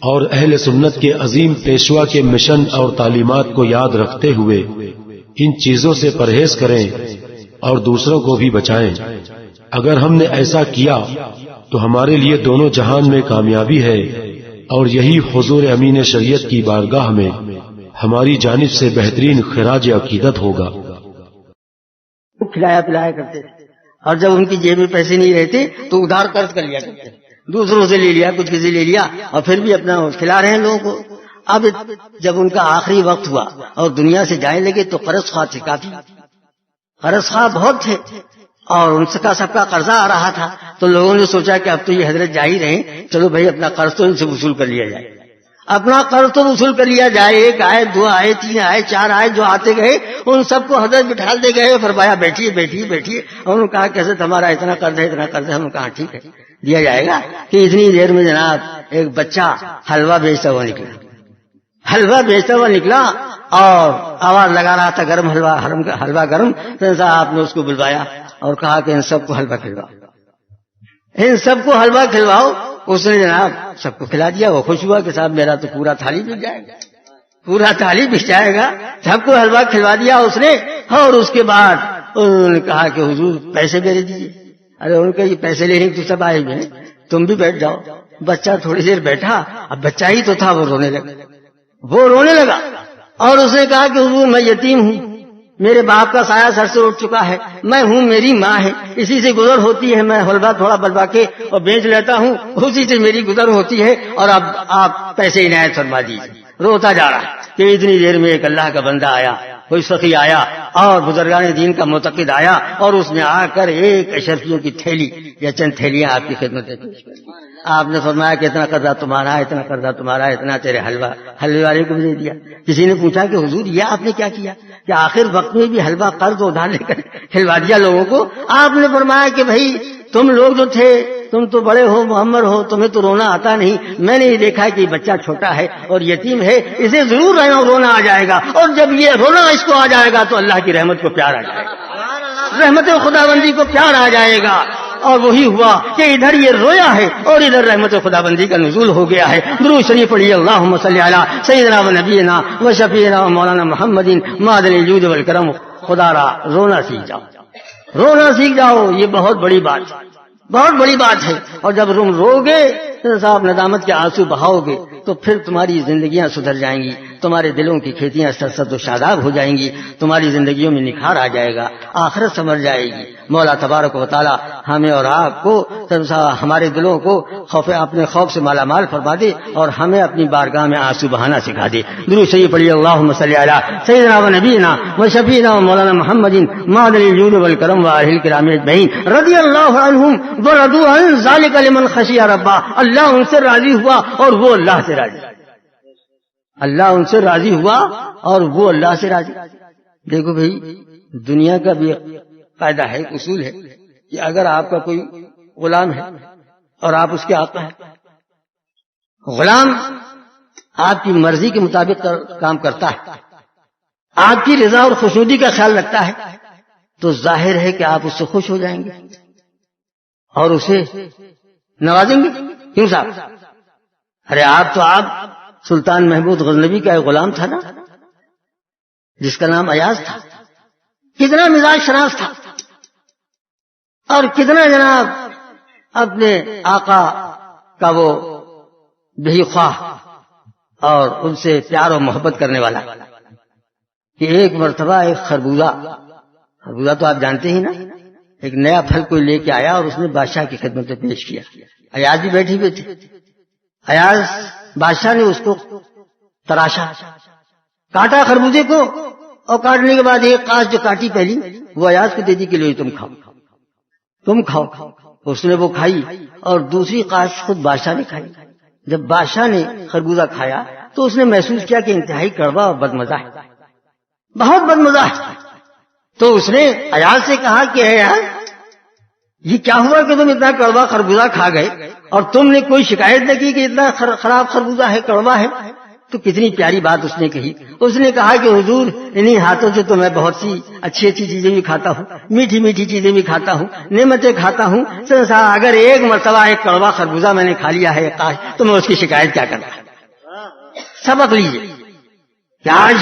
اور اہل سنت کے عظیم پیشوا کے مشن اور تعلیمات کو یاد رکھتے ہوئے ان چیزوں سے پرہیز کریں اور دوسروں کو بھی بچائیں. اگر ہم نے ایسا کیا تو ہمارے لیے دونوں جہان میں کامیابی ہے، اور یہی حضور امین شریعت کی بارگاہ میں ہماری جانب سے بہترین خراج عقیدت ہوگا. کھلایا پلایا کرتے تھے، اور جب ان کی جیب میں پیسے نہیں رہتے تو ادھار قرض کر لیا کرتے، دوسروں سے لے لیا، کچھ کسی لے لیا، اور پھر بھی اپنا کھلا رہے ہیں لوگوں کو. اب جب ان کا آخری وقت ہوا اور دنیا سے جانے لگے تو قرض خواہ تھے، کافی قرض خواہ بہت تھے، اور ان کا سب کا قرضہ آ رہا تھا. تو لوگوں نے سوچا کہ اب تو یہ حضرت جا ہی رہے، چلو بھائی اپنا قرض تو ان سے وصول کر لیا جائے. اپنا قرض تو وصول کر لیا جائے. 1 آئے، 2 آئے، 3 آئے، 4 آئے، جو آتے گئے ان سب کو حضرت بٹھا دے گئے، فرمایا بیٹھیے بیٹھیے بیٹھیے. اور انہوں نے کہا کہ حضرت ہمارا اتنا قرض ہے، اتنا قرض ہے. ہم نے کہا ٹھیک ہے دیا جائے گا. کہ اتنی دیر میں جناب ایک بچہ حلوہ بیچتا ہوا نکلا، حلوہ بیچتا ہوا نکلا اور آواز لگا رہا تھا گرم حلوہ، حلوہ گرم. آپ نے اس کو بلوایا اور کہا کہ ان سب کو حلوہ کھلواؤ، ان سب کو حلوہ کھلواؤ. اس نے جناب سب کو کھلا دیا. وہ خوش ہوا کہ صاحب میرا تو پورا تھالی بک جائے گا، پورا تھالی بک جائے گا. سب کو حلوہ کھلوا دیا اس نے. اور اس کے بعد انہوں نے کہا کہ حضور پیسے میرے دیجیے. ارے ان کے یہ پیسے لینے تو سب آئے ہوئے ہیں، تم بھی بیٹھ جاؤ. بچہ تھوڑی دیر بیٹھا، اب بچہ ہی تو تھا، وہ رونے لگا. اور اس نے کہا کہ حضور میں یتیم ہوں، میرے باپ کا سایہ سر سے اٹھ چکا ہے، میں ہوں، میری ماں ہے، اسی سے گزر ہوتی ہے. میں حلوہ تھوڑا بلوا کے اور بیچ لیتا ہوں، اسی سے میری گزر ہوتی ہے، اور اب آپ پیسے عنایت فرما دیجیے. روتا جا رہا کہ اتنی دیر میں ایک اللہ کا بندہ آیا، کوئی سخی آیا اور بزرگان دین کا معتقد آیا، اور اس نے آ کر ایک اشرفیوں کی تھیلی یا چند تھیلیاں آپ کی خدمت میں پیش کر دی. آپ نے فرمایا کہ اتنا قرضہ تمہارا ہے، اتنا قرضہ تمہارا ہے، اتنا تیرے حلوے والے کو بھی دے دیا. کسی نے پوچھا کہ حضور یہ آپ نے کیا کیا کہ آخر وقت میں بھی حلوہ قرض ادھار لے کر کھلوا دیا لوگوں کو؟ آپ نے فرمایا کہ بھائی تم لوگ جو تھے، تم تو بڑے ہو، معمر ہو، تمہیں تو رونا آتا نہیں. میں نے یہ دیکھا کہ بچہ چھوٹا ہے اور یتیم ہے، اسے ضرور رونا آ جائے گا، اور جب یہ رونا اس کو آ جائے گا تو اللہ کی رحمت کو پیار آ جائے گا، رحمت خدا بندی کو پیار آ جائے گا. اور وہی ہوا کہ ادھر یہ رویا ہے اور ادھر رحمت خدا بندی کا نزول ہو گیا ہے. درود شریف پڑھیے اللہم صلی علی سیدنا و نبینا و شفیعنا و مولانا محمد معدن الجود والکرم. خدا را رونا سیکھ جاؤ, رونا سیکھ جاؤ, یہ بہت بڑی بات ہے, بہت بڑی بات ہے. اور جب تم رو گے صاحب ندامت کے آنسو بہاؤ گے تو پھر تمہاری زندگیاں سدھر جائیں گی, تمہارے دلوں کی کھیتیاں سرسبز و شاداب ہو جائیں گی, تمہاری زندگیوں میں نکھار آ جائے گا, آخرت سنور جائے گی. مولا تبارک و تعالی ہمیں اور آپ کو ہمارے دلوں کو اپنے خوف سے مالا مال فرما دے اور ہمیں اپنی بارگاہ میں آنسو بہانا سکھا دے. درود شریف پڑھیے اللہم صلی علی سیدنا و نبینا و شفیعنا و مولانا محمد معدن الجود والکرم وآلہ الکرام اجمعین رضی اللہ عنہم ورضوا عن ذلک لمن خشی ربہ. اللہ ان سے راضی ہوا اور وہ اللہ سے راضی, اللہ ان سے راضی ہوا اور وہ اللہ سے راضی. دیکھو بھائی, دنیا کا بھی قاعدہ ہے, اصول ہے کہ اگر آپ کا کوئی غلام ہے اور آپ اس کے آقا ہیں, غلام آپ کی مرضی کے مطابق کام کرتا ہے, آپ کی رضا اور خوشنودی کا خیال رکھتا ہے, تو ظاہر ہے کہ آپ اس سے خوش ہو جائیں گے اور اسے نوازیں گے. کیوں صاحب؟ ارے آپ سلطان محمود غزنوی کا ایک غلام تھا نا, جس کا نام ایاز تھا. کتنا مزاج شناس تھا اور کتنا جناب اپنے آقا کا وہ بہی خواہ اور ان سے پیار و محبت کرنے والا, کہ ایک مرتبہ ایک خربوزہ تو آپ جانتے ہی نا, ایک نیا پھل کوئی لے کے آیا اور اس نے بادشاہ کی خدمت میں پیش کیا. ایاز بھی بیٹھی ہوئی تھی. ایاز بادشاہ نے اس کو تراشا, کاٹا خربوزے کو, اور کاٹنے کے بعد ایک قاش جو کاٹی پہلی وہ ایاز کو دے دی کہ لو تم کھاؤ, تم کھاؤ. اس نے وہ کھائی اور دوسری قاش خود بادشاہ نے کھائی. جب بادشاہ نے خربوزہ کھایا تو اس نے محسوس کیا کہ انتہائی کڑوا اور بدمزہ ہے, بہت بدمزہ ہے. تو اس نے ایاز سے کہا کہ اے ایاز, یہ کیا ہوا کہ تم اتنا کڑوا خربوزہ کھا گئے اور تم نے کوئی شکایت نہ کی کہ اتنا خراب خربوزہ ہے, کڑوا ہے. تو کتنی پیاری بات اس نے کہی. اس نے کہا کہ حضور, انہی ہاتھوں سے تو میں بہت سی اچھی اچھی چیزیں بھی کھاتا ہوں, میٹھی میٹھی چیزیں بھی کھاتا ہوں, نعمتیں کھاتا ہوں. اگر ایک مرتبہ ایک کڑوا خربوزہ میں نے کھا لیا ہے کاش, تو میں اس کی شکایت کیا کرتا. سبق لیجیے کہ آج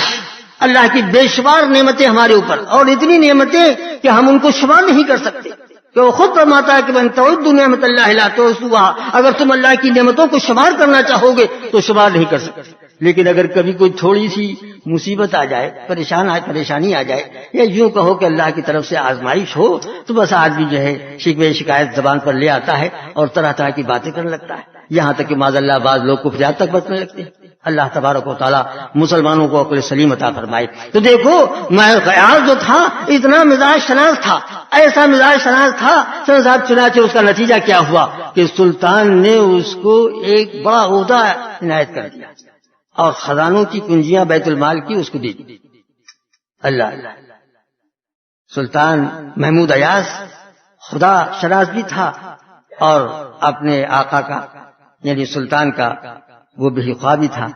اللہ کی بے شمار نعمتیں ہمارے اوپر, اور اتنی نعمتیں کہ ہم ان کو شمار نہیں کر سکتے, کہ وہ خود فرماتا ہے کہ من تعد نعمت اللہ لا تحصوها. اگر تم اللہ کی نعمتوں کو شمار کرنا چاہو گے تو شمار نہیں کر سکتے. لیکن اگر کبھی کوئی تھوڑی سی مصیبت آ جائے, پریشانی آ جائے, یا یوں کہو کہ اللہ کی طرف سے آزمائش ہو, تو بس آدمی جو ہے شکوے شکایت زبان پر لے آتا ہے اور طرح طرح کی باتیں کرنے لگتا ہے, یہاں تک کہ معاذ اللہ بعض لوگ کفریات تک برتنے لگتے ہیں. اللہ تبارک و تعالیٰ مسلمانوں کو عقل سلیم عطا فرمائے. تو دیکھو, میں ایاز جو تھا اتنا مزاج شناس تھا, ایسا مزاج شناس تھا صاحب. چنانچہ اس کا نتیجہ کیا ہوا کہ سلطان نے اس کو ایک بڑا عہدہ عنایت کر دیا اور خزانوں کی کنجیاں بیت المال کی اس کو دی. اللہ اللہ, سلطان محمود ایاز خدا شناس بھی تھا اور اپنے آقا کا یعنی سلطان کا وہ بھی خواہ بھی تھا.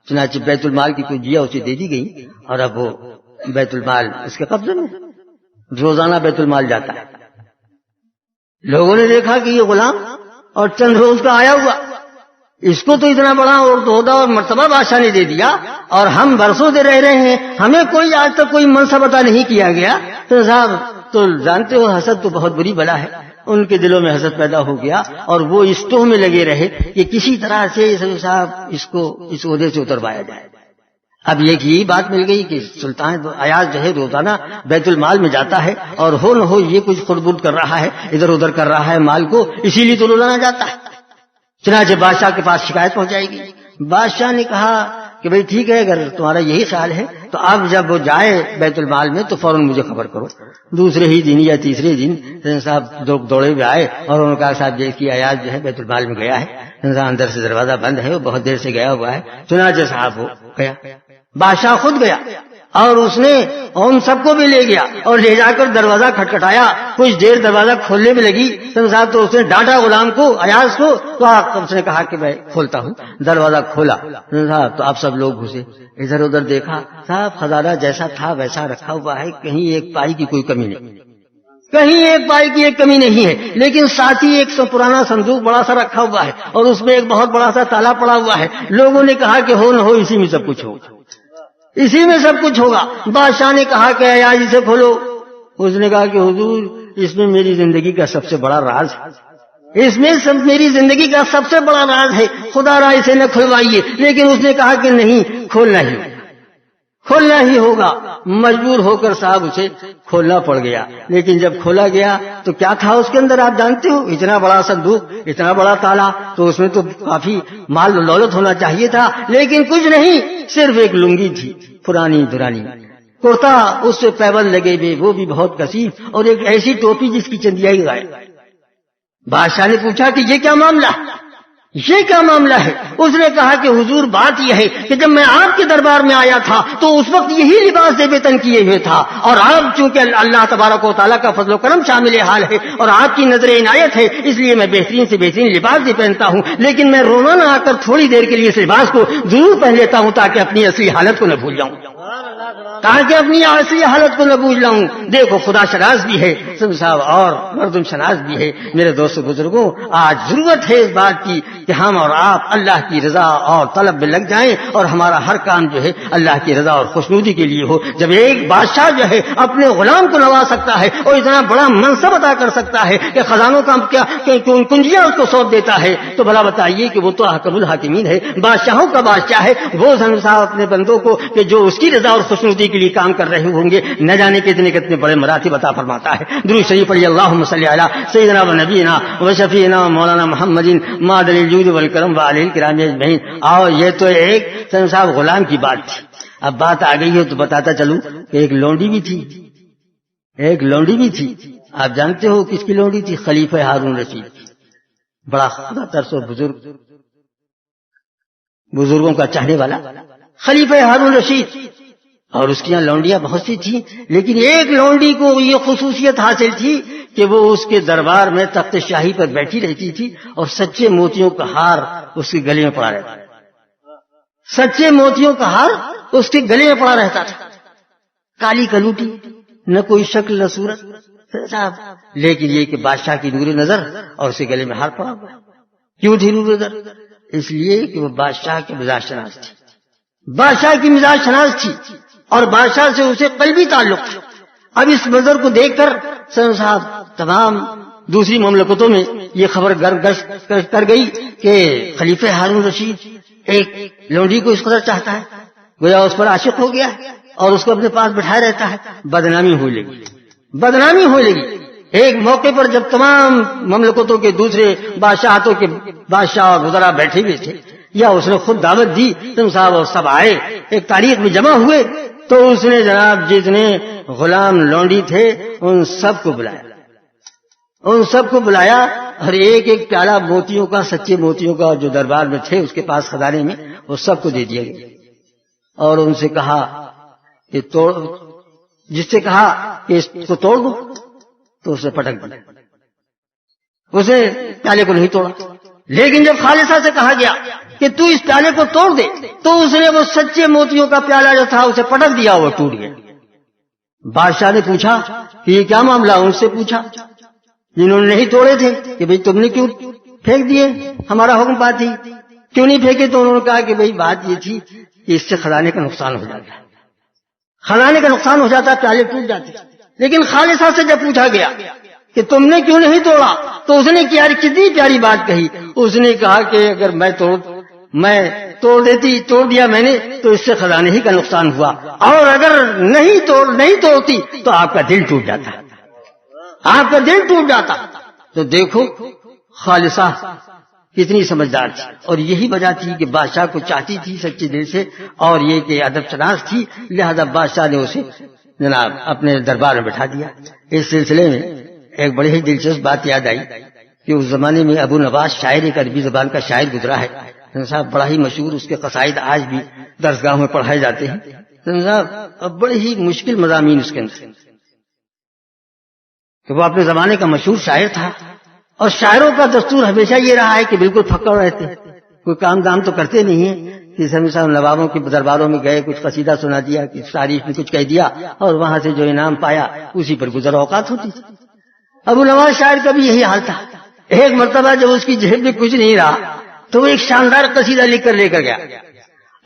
چنانچہ بیت المال کی کنجیاں اسے دے دی گئی اور اب وہ بیت المال اس کے قبضے میں, روزانہ بیت المال جاتا ہے. لوگوں نے دیکھا کہ یہ غلام اور چند روز کا آیا ہوا, اس کو تو اتنا بڑا اور عہدہ اور مرتبہ بادشاہ نے دے دیا, اور ہم برسوں سے رہ رہے ہیں, ہمیں کوئی آج تک کوئی منصب عطا نہیں کیا گیا. تو صاحب تو جانتے ہو حسد تو بہت بری بلا ہے. ان کے دلوں میں حسد پیدا ہو گیا اور وہ اس توہ میں لگے رہے کہ کسی طرح سے صاحب اس کو اس عہدے سے اتروایا جائے. اب یہی بات مل گئی کہ سلطان ایاز جو ہے روزانہ بیت المال میں جاتا ہے اور ہو نہ ہو یہ کچھ خربود کر رہا ہے, ادھر ادھر کر رہا ہے مال کو, اسی لیے تو روزانہ جاتا ہے. چنانچہ بادشاہ کے پاس شکایت پہنچ جائے گی. بادشاہ نے کہا کہ بھئی ٹھیک ہے, اگر تمہارا یہی خیال ہے تو اب جب وہ جائے بیت المال میں تو فوراً مجھے خبر کرو. دوسرے ہی دن یا تیسرے دن صاحب دوڑے ہوئے آئے اور انہوں نے کہا صاحب دیکھیے ایاز جو ہے بیت المال میں گیا ہے, اندر سے دروازہ بند ہے, وہ بہت دیر سے گیا ہوا ہے. چنانچہ صاحب وہ گیا, بادشاہ خود گیا اور اس نے ان سب کو بھی لے گیا اور لے جا کر دروازہ کھٹکھٹایا. کچھ دیر دروازہ کھولنے میں لگی صاحب تو اس نے ڈانٹا غلام کو, ایاز کو, تو اس نے کہا کہ میں کھولتا ہوں. دروازہ کھولا صاحب تو آپ سب لوگ گھسے, ادھر ادھر دیکھا, صاحب خزانہ جیسا تھا ویسا رکھا ہوا ہے, کہیں ایک پائی کی کوئی کمی نہیں. کہیں ایک پائی کی ایک کمی نہیں ہے، لیکن ساتھ ہی ایک پرانا صندوق بڑا سا رکھا ہوا ہے اور اس میں ایک بہت بڑا سا تالا پڑا ہوا ہے. لوگوں نے کہا کہ ہو نہ ہو اسی میں سب کچھ ہوگا، اسی میں سب کچھ ہوگا. بادشاہ نے کہا کہ آج اسے کھولو. اس نے کہا کہ حضور اس میں میری زندگی کا سب سے بڑا راز ہے، اس میں میری زندگی کا سب سے بڑا راز ہے، خدا را اسے نہ کھلوائیے. لیکن اس نے کہا کہ نہیں، کھولنا ہی ہوگا. مجبور ہو کر صاحب اسے کھولنا پڑ گیا. لیکن جب کھولا گیا تو کیا تھا اس کے اندر آپ جانتے ہو؟ اتنا بڑا صندوق، اتنا بڑا تالا، تو اس میں تو کافی مال و دولت ہونا چاہیے تھا. لیکن کچھ نہیں، صرف ایک لنگی تھی پرانی درانی، کرتا اس سے پیبند لگے ہوئے، وہ بھی بہت کثیف، اور ایک ایسی ٹوپی جس کی چندیائی غائب. بادشاہ نے پوچھا کہ یہ کیا معاملہ ہے؟ اس نے کہا کہ حضور بات یہ ہے کہ جب میں آپ کے دربار میں آیا تھا تو اس وقت یہی لباس زیب تن کیے ہوئے تھا، اور آپ چونکہ اللہ تبارک و تعالیٰ کا فضل و کرم شامل حال ہے اور آپ کی نظر عنایت ہے، اس لیے میں بہترین سے بہترین لباس بھی پہنتا ہوں. لیکن میں روزانہ آ کر تھوڑی دیر کے لیے اس لباس کو ضرور پہن لیتا ہوں تاکہ اپنی اصلی حالت کو نہ بھول جاؤں، تاکہ اپنی اصلی حالت کو نہ بھول جاؤں. دیکھو خدا شناس بھی ہے صاحب اور مردم شناس بھی ہے. میرے دوست بزرگوں، آج ضرورت ہے اس بات کی کہ ہم اور آپ اللہ کی رضا اور طلب میں لگ جائیں اور ہمارا ہر کام جو ہے اللہ کی رضا اور خوشنودی کے لیے ہو. جب ایک بادشاہ جو ہے اپنے غلام کو نواز سکتا ہے اور اتنا بڑا منصب عطا کر سکتا ہے کہ خزانوں کا کیا کنجیاں اس کو سونپ دیتا ہے، تو بھلا بتائیے کہ وہ تو حکم الحاکمین ہے، بادشاہوں کا بادشاہ ہے. وہ صاحب اپنے بندوں کو کہ جو اس کی رضا اور خوشنودی کے لیے کام کر رہے ہوں گے نہ جانے کتنے کتنے بڑے مراتب عطا فرماتا ہے. درود شریف پڑھیے، اللہم صلی علی سیدنا و نبینا و شفیعنا مولانا محمد مادر الجود والکرم وعلیہ الکرام اجمعین. اور یہ تو ایک صاحب غلام کی بات تھی. اب بات آ گئی ہے تو بتاتا چلوں کہ ایک لونڈی بھی تھی. آپ جانتے ہو کس کی لونڈی تھی؟ خلیفہ ہارون رشید. بڑا خدا ترس اور بزرگوں کا چاہنے والا خلیفہ ہارون رشید. اور اس کی یہاں لونڈیاں بہت سی تھیں، لیکن ایک لونڈی کو یہ خصوصیت حاصل تھی کہ وہ اس کے دربار میں تخت شاہی پر بیٹھی رہتی تھی اور سچے موتیوں کا ہار اس کے گلے میں پڑا رہتا تھا. سچے موتیوں کا ہار اس کے گلے میں پڑا رہتا تھا. کالی کلوٹی، نہ کوئی شکل نہ صورت صاحب، لیکن یہ کہ بادشاہ کی نور نظر اور اس کے گلے میں ہار پڑا ہوا. کیوں تھی نور نظر؟ اس لیے کہ وہ بادشاہ کے مزاج شناس تھی، اور بادشاہ سے اسے قلبی تعلق تھا. اب اس منظر کو دیکھ کر صاحب تمام دوسری مملکتوں میں یہ خبر گشت کر گئی کہ خلیفہ ہارون رشید ایک لونڈی کو اس قدر چاہتا ہے، گویا اس پر عاشق ہو گیا ہے اور اس کو اپنے پاس بٹھائے رہتا ہے. بدنامی ہونے لگی. ایک موقع پر جب تمام مملکتوں کے دوسرے بادشاہتوں کے بادشاہ اور وزراء بیٹھے ہوئے تھے، یا اس نے خود دعوت دی، تم صاحب اور سب آئے، ایک تاریخ میں جمع ہوئے، تو اس نے جناب جتنے غلام لونڈی تھے ان سب کو بلایا اور ایک ایک پیالہ موتیوں کا، سچے موتیوں کا جو دربار میں تھے اس کے پاس خزانے میں، وہ سب کو دے دیا گیا. اور ان سے کہا کہ جس سے کہا کہ اس کو توڑ دو تو اسے پٹک دیا. اسے پیالے کو نہیں توڑا. لیکن جب خالصہ سے کہا گیا کہ تو اس پیالے کو توڑ دے تو اس نے وہ سچے موتیوں کا پیالہ جو تھا اسے پٹک دیا، وہ ٹوٹ گیا. بادشاہ نے پوچھا کہ یہ کیا معاملہ؟ ان سے پوچھا جنہوں نے نہیں توڑے تھے کہ بھئی تم نے کیوں پھینک دیے، ہمارا حکم پاتی کیوں نہیں پھینکے؟ تو انہوں نے کہا کہ بھئی بات یہ تھی کہ اس سے خزانے کا نقصان ہو جاتا، پیالے ٹوٹ جاتے. لیکن خالصہ سے جب پوچھا گیا کہ تم نے کیوں نہیں توڑا تو اس نے کتنی پیاری بات کہی. اس نے کہا کہ اگر میں توڑ دیا میں نے تو اس سے خزانے ہی کا نقصان ہوا، اور اگر نہیں توڑتی تو آپ کا دل ٹوٹ جاتا. تو دیکھو خالصہ کتنی سمجھدار تھی، اور یہی وجہ تھی کہ بادشاہ کو چاہتی تھی سچے دل سے، اور یہ کہ ادب شناس تھی، لہذا بادشاہ نے اسے جناب اپنے دربار میں بٹھا دیا. اس سلسلے میں ایک بڑی ہی دلچسپ بات یاد آئی کہ اس زمانے میں ابو نواس شاعر، ایک عربی زبان کا شاعر گزرا ہے صاحب، بڑا ہی مشہور. اس کے قصائد آج بھی درسگاہوں میں پڑھائے جاتے ہیں صاحب. اب بڑے ہی مشکل مضامین اس کے اندر، کہ وہ اپنے زمانے کا مشہور شاعر تھا، اور شاعروں کا دستور ہمیشہ یہ رہا ہے کہ بالکل پھکڑ رہتے، کوئی کام دام تو کرتے نہیں ہیں. صاحب نوابوں کے درباروں میں گئے، کچھ قصیدہ سنا دیا، کچھ تعریف میں کچھ کہہ دیا، اور وہاں سے جو انعام پایا اسی پر گزر اوقات ہوتی. ابو نواز شاعر کا بھی یہی حال تھا. ایک مرتبہ جب اس کی جیب میں کچھ نہیں رہا تو وہ ایک شاندار قصیدہ لکھ کر لے کر گیا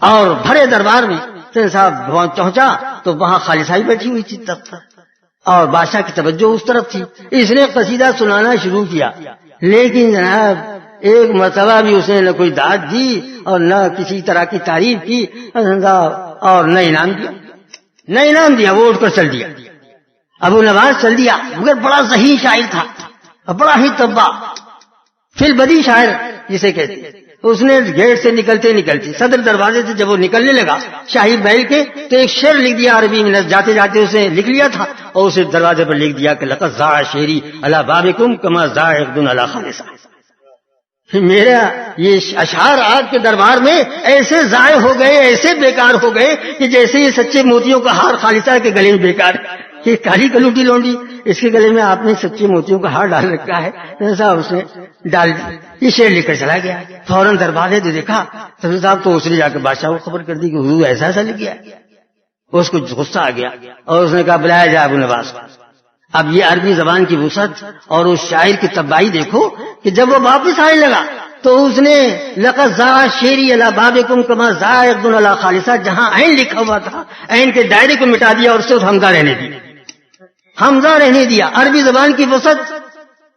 اور بھرے دربار میں صاحب پہنچا تو وہاں خالصائی بیٹھی ہوئی تھی تخت پر اور بادشاہ کی توجہ اس طرف تھی. اس نے قصیدہ سنانا شروع کیا لیکن جناب ایک مرتبہ بھی اس نے نہ کوئی داد دی اور نہ کسی طرح کی تعریف کی اور نہ انعام دیا. وہ اٹھ کر چل دیا. ابو نواز چل دیا مگر بڑا ذہین شاعر تھا اور بڑا ہی طبع فی البدی شاعر جسے کہتے ہیں. اس نے گیٹ سے نکلتے صدر دروازے سے جب وہ نکلنے لگا شاہی بیل کے تو ایک شعر لکھ دیا عربی میں. جاتے جاتے اسے لکھ لیا تھا اور اسے دروازے پر لکھ دیا کہ لقد ضاع شعری علی بابکم کما ضاع عقد علی خالصہ. میرا یہ اشعار آپ کے دربار میں ایسے ضائع ہو گئے, ایسے بیکار ہو گئے کہ جیسے یہ سچے موتیوں کا ہار خالصہ کے گلے میں بیکار. یہ کالی کلوٹی لونڈی اس کے گلے میں آپ نے سچے موتیوں کا ہار ڈال رکھا ہے. صاحب اس نے ڈال یہ شعر لے کر چلا گیا. فوراً دروازے تو دیکھا صاحب تو اس نے جا کے بادشاہ کو خبر کر دی کہ حضور ایسا ایسا لکھ گیا. اس کو غصہ آ گیا اور اس نے کہا بلایا جائے ابو نواز کو. اب یہ عربی زبان کی وسعت اور اس شاعر کی طباعی دیکھو کہ جب وہ واپس آنے لگا تو اس نے لقد ضاع شعری علی بابکم کما ضاع عقد علی خالصہ جہاں عین لکھا ہوا تھا عین کے دائرے کو مٹا دیا اور صرف حمزہ رہنے دیا. عربی زبان کی وسعت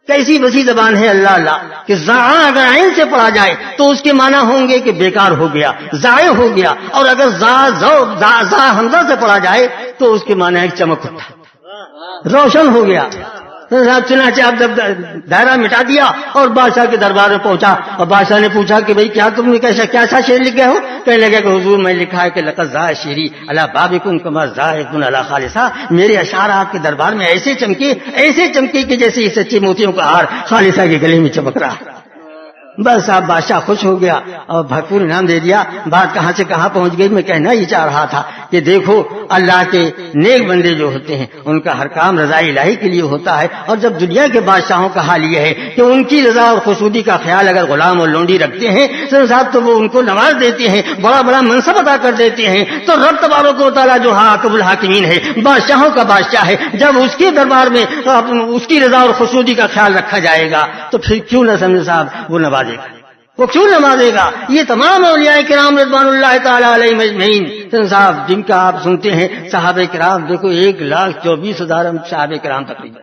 کیسی وسیع زبان ہے اللہ اللہ کہ ضاع اگر عین سے پڑھا جائے تو اس کے معنی ہوں گے کہ بیکار ہو گیا, ضائع ہو گیا, اور اگر ضاع حمزہ سے پڑھا جائے تو اس کے معنی ہے چمک اٹھا, روشن ہو گیا. چنانچہ اب جب دائرہ مٹا دیا اور بادشاہ کے دربار میں پہنچا اور بادشاہ نے پوچھا کہ بھئی کیا تم نے کیسا شعر لکھ گئے ہو؟ کہنے لگا کہ حضور میں لکھا ہے کہ لقد ضاع شعری علی بابکم کما ضاع عقد علی خالصہ. میرے اشعار آپ کے دربار میں ایسے چمکے کہ جیسے یہ سچے موتیوں کا ہار خالصہ کے گلے میں چمک رہا. بس آپ بادشاہ خوش ہو گیا اور بھرپور انعام دے دیا. بات کہاں سے کہاں پہنچ گئی. میں کہنا یہ چاہ رہا تھا کہ دیکھو اللہ کے نیک بندے جو ہوتے ہیں ان کا ہر کام رضا الہی کے لیے ہوتا ہے. اور جب دنیا کے بادشاہوں کا حال یہ ہے کہ ان کی رضا اور خوشنودی کا خیال اگر غلام اور لونڈی رکھتے ہیں صاحب تو وہ ان کو نواز دیتے ہیں, بڑا بڑا منصب عطا کر دیتے ہیں. تو رب تبارک و تعالیٰ جو حاکم الحاکمین ہے, بادشاہوں کا بادشاہ ہے, جب اس کے دربار میں اس کی رضا اور خوشنودی کا خیال رکھا جائے گا تو پھر کیوں نہ سمجھ صاحب وہ نوازے گا, وہ کیوں نوازے گا. یہ تمام اولیاء کرام رضوان اللہ تعالی علیہم اجمعین صاحب جن کا آپ سنتے ہیں صحابہ کرام, دیکھو 1,24,000 صحابہ کرام تقریباً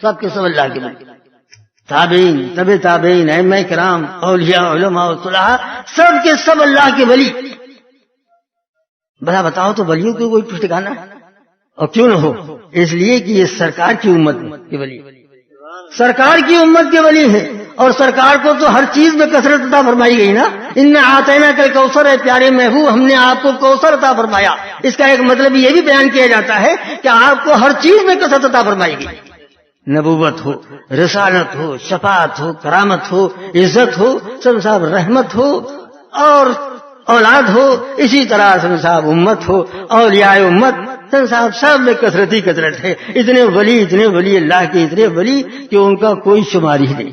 سب کے سب اللہ کے بندے, تابعین تبع تابعین ائمہ کرام اولیاء علماء صلحاء سب کے سب اللہ کے ولی. بھلا بتاؤ تو ولیوں کو کوئی ٹھکانا ہے؟ اور کیوں نہ ہو, اس لیے کہ یہ سرکار کی امت کے ولی, سرکار کی امت کے ولی ہیں. اور سرکار کو تو ہر چیز میں کثرت عطا فرمائی گئی نا. انا اعطیناک کوثر ہے پیارے محبوب, ہم نے آپ کو کوثر عطا فرمایا. اس کا ایک مطلب یہ بھی بیان کیا جاتا ہے کہ آپ کو ہر چیز میں کثرت عطا فرمائی گئی. نبوت ہو, رسالت ہو, شفاعت ہو, کرامت ہو, عزت ہو, سب صاحب رحمت ہو اور اولاد ہو, اسی طرح سب صاحب امت ہو, اولیاء امت صاحب سب میں کثرت ہی کثرت ہے. اتنے ولی اللہ کے اتنے ولی کہ ان کا کوئی شماری نہیں,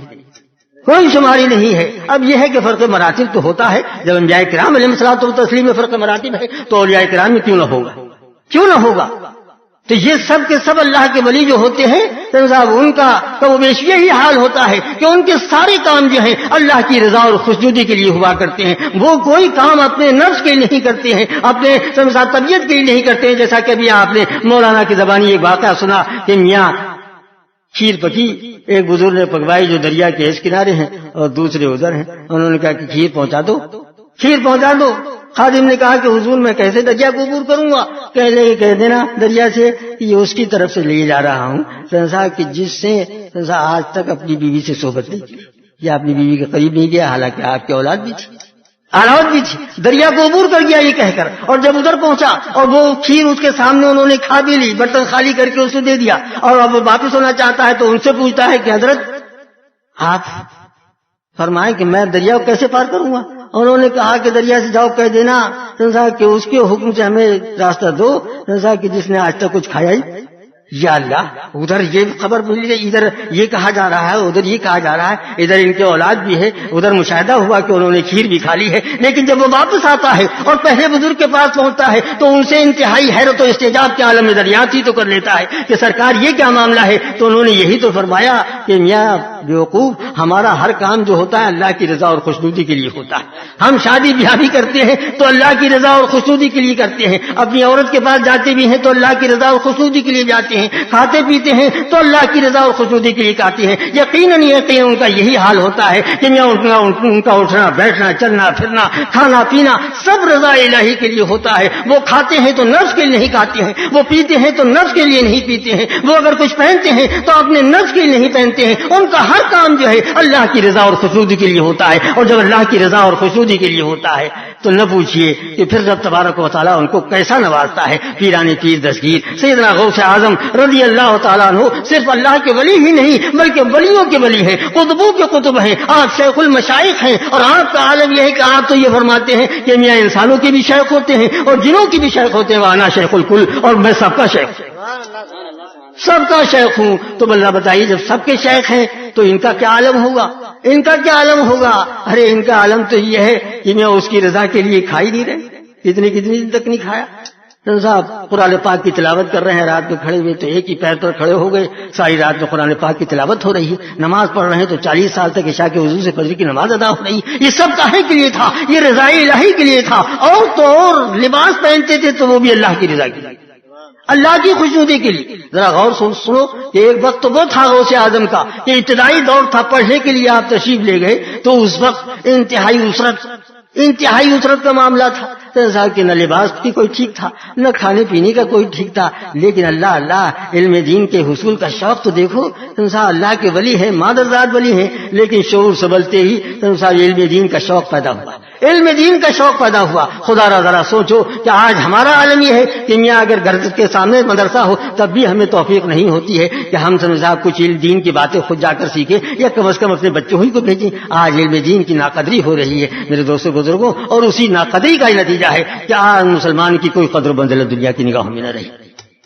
کوئی شماری نہیں ہے. اب یہ ہے کہ فرق مراتب تو ہوتا ہے. جب انبیاء کرام علیہ الصلوۃ والتسلیم میں فرق مراتب ہے تو اولیاء کرام میں کیوں نہ ہوگا. تو یہ سب کے سب اللہ کے ولی جو ہوتے ہیں صاحب ان کا تو بیش یہی حال ہوتا ہے کہ ان کے سارے کام جو ہیں اللہ کی رضا اور خوشنودی کے لیے ہوا کرتے ہیں. وہ کوئی کام اپنے نفس کے لیے نہیں کرتے ہیں, اپنے طبیعت کے لیے نہیں کرتے ہیں. جیسا کہ ابھی آپ نے مولانا کی زبانی ایک واقعہ سنا کہ میاں کھیر پکی, ایک بزرگ نے پکوائی جو دریا کے اس کنارے ہیں اور دوسرے ادھر ہیں. انہوں نے کہا کہ کھیر پہنچا دو. خادم نے کہا کہ حضور میں کیسے دریا کو عبور کروں گا؟ کہہ دینا دریا سے یہ اس کی طرف سے لے جا رہا ہوں کہ جس سے آج تک اپنی بیوی سے صحبت نہیں کی یا اپنی بیوی کے قریب نہیں گیا, حالانکہ آپ کی اولاد بھی تھی. دریا کو عبور کر گیا یہ کہہ کر. اور جب ادھر پہنچا اور وہ کھیر اس کے سامنے انہوں نے کھا بھی لی, برتن خالی کر کے اسے دے دیا, اور اب وہ واپس ہونا چاہتا ہے تو ان سے پوچھتا ہے کہ حضرت آپ فرمائیں کہ میں دریا کو کیسے پار کروں گا؟ انہوں نے کہا کہ دریا سے جاؤ, کہہ دینا کہ اس کے حکم سے ہمیں راستہ دو کہ جس نے آج تک کچھ کھایا ہی یا اللہ ادھر یہ خبر ملی ہے، ادھر یہ کہا جا رہا ہے، ادھر یہ کہا جا رہا ہے، ادھر ان کے اولاد بھی ہے، ادھر مشاہدہ ہوا کہ انہوں نے کھیر بھی کھا لی ہے، لیکن جب وہ واپس آتا ہے اور پہلے بزرگ کے پاس پہنچتا ہے تو ان سے انتہائی حیرت و استعجاب کے عالم میں دریافت تو کر لیتا ہے کہ سرکار یہ کیا معاملہ ہے؟ تو انہوں نے یہی تو فرمایا کہ میاں بیوقوف، ہمارا ہر کام جو ہوتا ہے اللہ کی رضا اور خوشنودی کے لیے ہوتا ہے، ہم شادی بیاہ بھی کرتے ہیں تو اللہ کی رضا اور خوشنودی کے لیے کرتے ہیں، اپنی عورت کے پاس جاتے بھی ہیں تو اللہ کی رضا اور خوشنودی کے لیے جاتے ہیں، کھاتے پیتے ہیں تو اللہ کی رضا اور خوشنودی کے لیے کھاتے ہیں۔ یقیناً ان کا یہی حال ہوتا ہے کہ ان کا اٹھنا بیٹھنا چلنا پھرنا کھانا پینا سب رضا الہی کے لیے ہوتا ہے۔ وہ کھاتے ہیں تو نفس کے لیے نہیں کھاتے ہیں، وہ پیتے ہیں تو نفس کے لیے نہیں پیتے ہیں، وہ اگر کچھ پہنتے ہیں تو اپنے نفس کے لیے نہیں پہنتے ہیں، ان کا ہر کام جو ہے اللہ کی رضا اور خوشنودی کے لیے ہوتا ہے۔ اور جب اللہ کی رضا اور خوشنودی کے لیے ہوتا ہے تو نہ پوچھیے کہ پھر رب تبارک و تعالیٰ ان کو کیسا نوازتا ہے۔ پیران پیر دستگیر سیدنا غوث اعظم رضی اللہ تعالیٰ عنہ صرف اللہ کے ولی ہی نہیں بلکہ ولیوں کے ولی ہیں، قطبوں کے قطب ہیں، آپ شیخ المشائخ ہیں، اور آپ کا عالم یہ ہے کہ آپ تو یہ فرماتے ہیں کہ میاں انسانوں کے بھی شیخ ہوتے ہیں اور جنوں کی بھی شیخ ہوتے ہیں، وانا شیخ الکل، اور میں سب کا شیخ سب کا شیخ ہوں۔ تو اللہ بتائیے جب سب کے شیخ ہیں تو ان کا کیا عالم ہوگا؟ ان کا کیا عالم ہوگا؟ ارے ان کا عالم تو یہ ہے کہ میں اس کی رضا کے لیے کھائی نہیں رہے، کتنی دن تک نہیں کھایا۔ صاحب قرآن پاک کی تلاوت کر رہے ہیں، رات میں کھڑے ہوئے تو ایک ہی پیر پر کھڑے ہو گئے، ساری رات میں قرآن پاک کی تلاوت ہو رہی ہے، نماز پڑھ رہے ہیں تو 40 سال تک عشاء کے وضو سے فجر کی نماز ادا ہو رہی ہے۔ یہ سب کاہے کے لیے تھا؟ یہ رضا الہی کے لیے تھا۔ اور تو اور لباس پہنتے تھے تو وہ بھی اللہ کی رضا کے لیے، اللہ کی خوشنودی کے لیے۔ ذرا غور سنو کہ ایک وقت تو وہ تھا غوث اعظم کا کہ ابتدائی دور تھا، پڑھنے کے لیے آپ تشریف لے گئے تو اس وقت انتہائی اسرت کا معاملہ تھا، کہ نہ لباس کی کوئی ٹھیک تھا نہ کھانے پینے کا کوئی ٹھیک تھا، لیکن اللہ علم دین کے حصول کا شوق تو دیکھو۔ اللہ کے ولی ہے، مادرزاد ولی ہیں، لیکن شعور سنبھلتے ہی علم دین کا شوق پیدا ہوا، علم دین کا شوق پیدا ہوا۔ خدا را ذرا سوچو کہ آج ہمارا عالم یہ ہے کہ میاں اگر گھر کے سامنے مدرسہ ہو تب بھی ہمیں توفیق نہیں ہوتی ہے کہ ہم کچھ علم دین کی باتیں خود جا کر سیکھیں یا کم از کم اپنے بچوں ہی کو بھیجیں۔ آج علم دین کی ناقدری ہو رہی ہے میرے دوستوں بزرگوں، اور اسی ناقدری کا نتیجہ ہے کہ آج مسلمان کی کوئی قدر و منزلت دنیا کی نگاہوں میں نہ رہی۔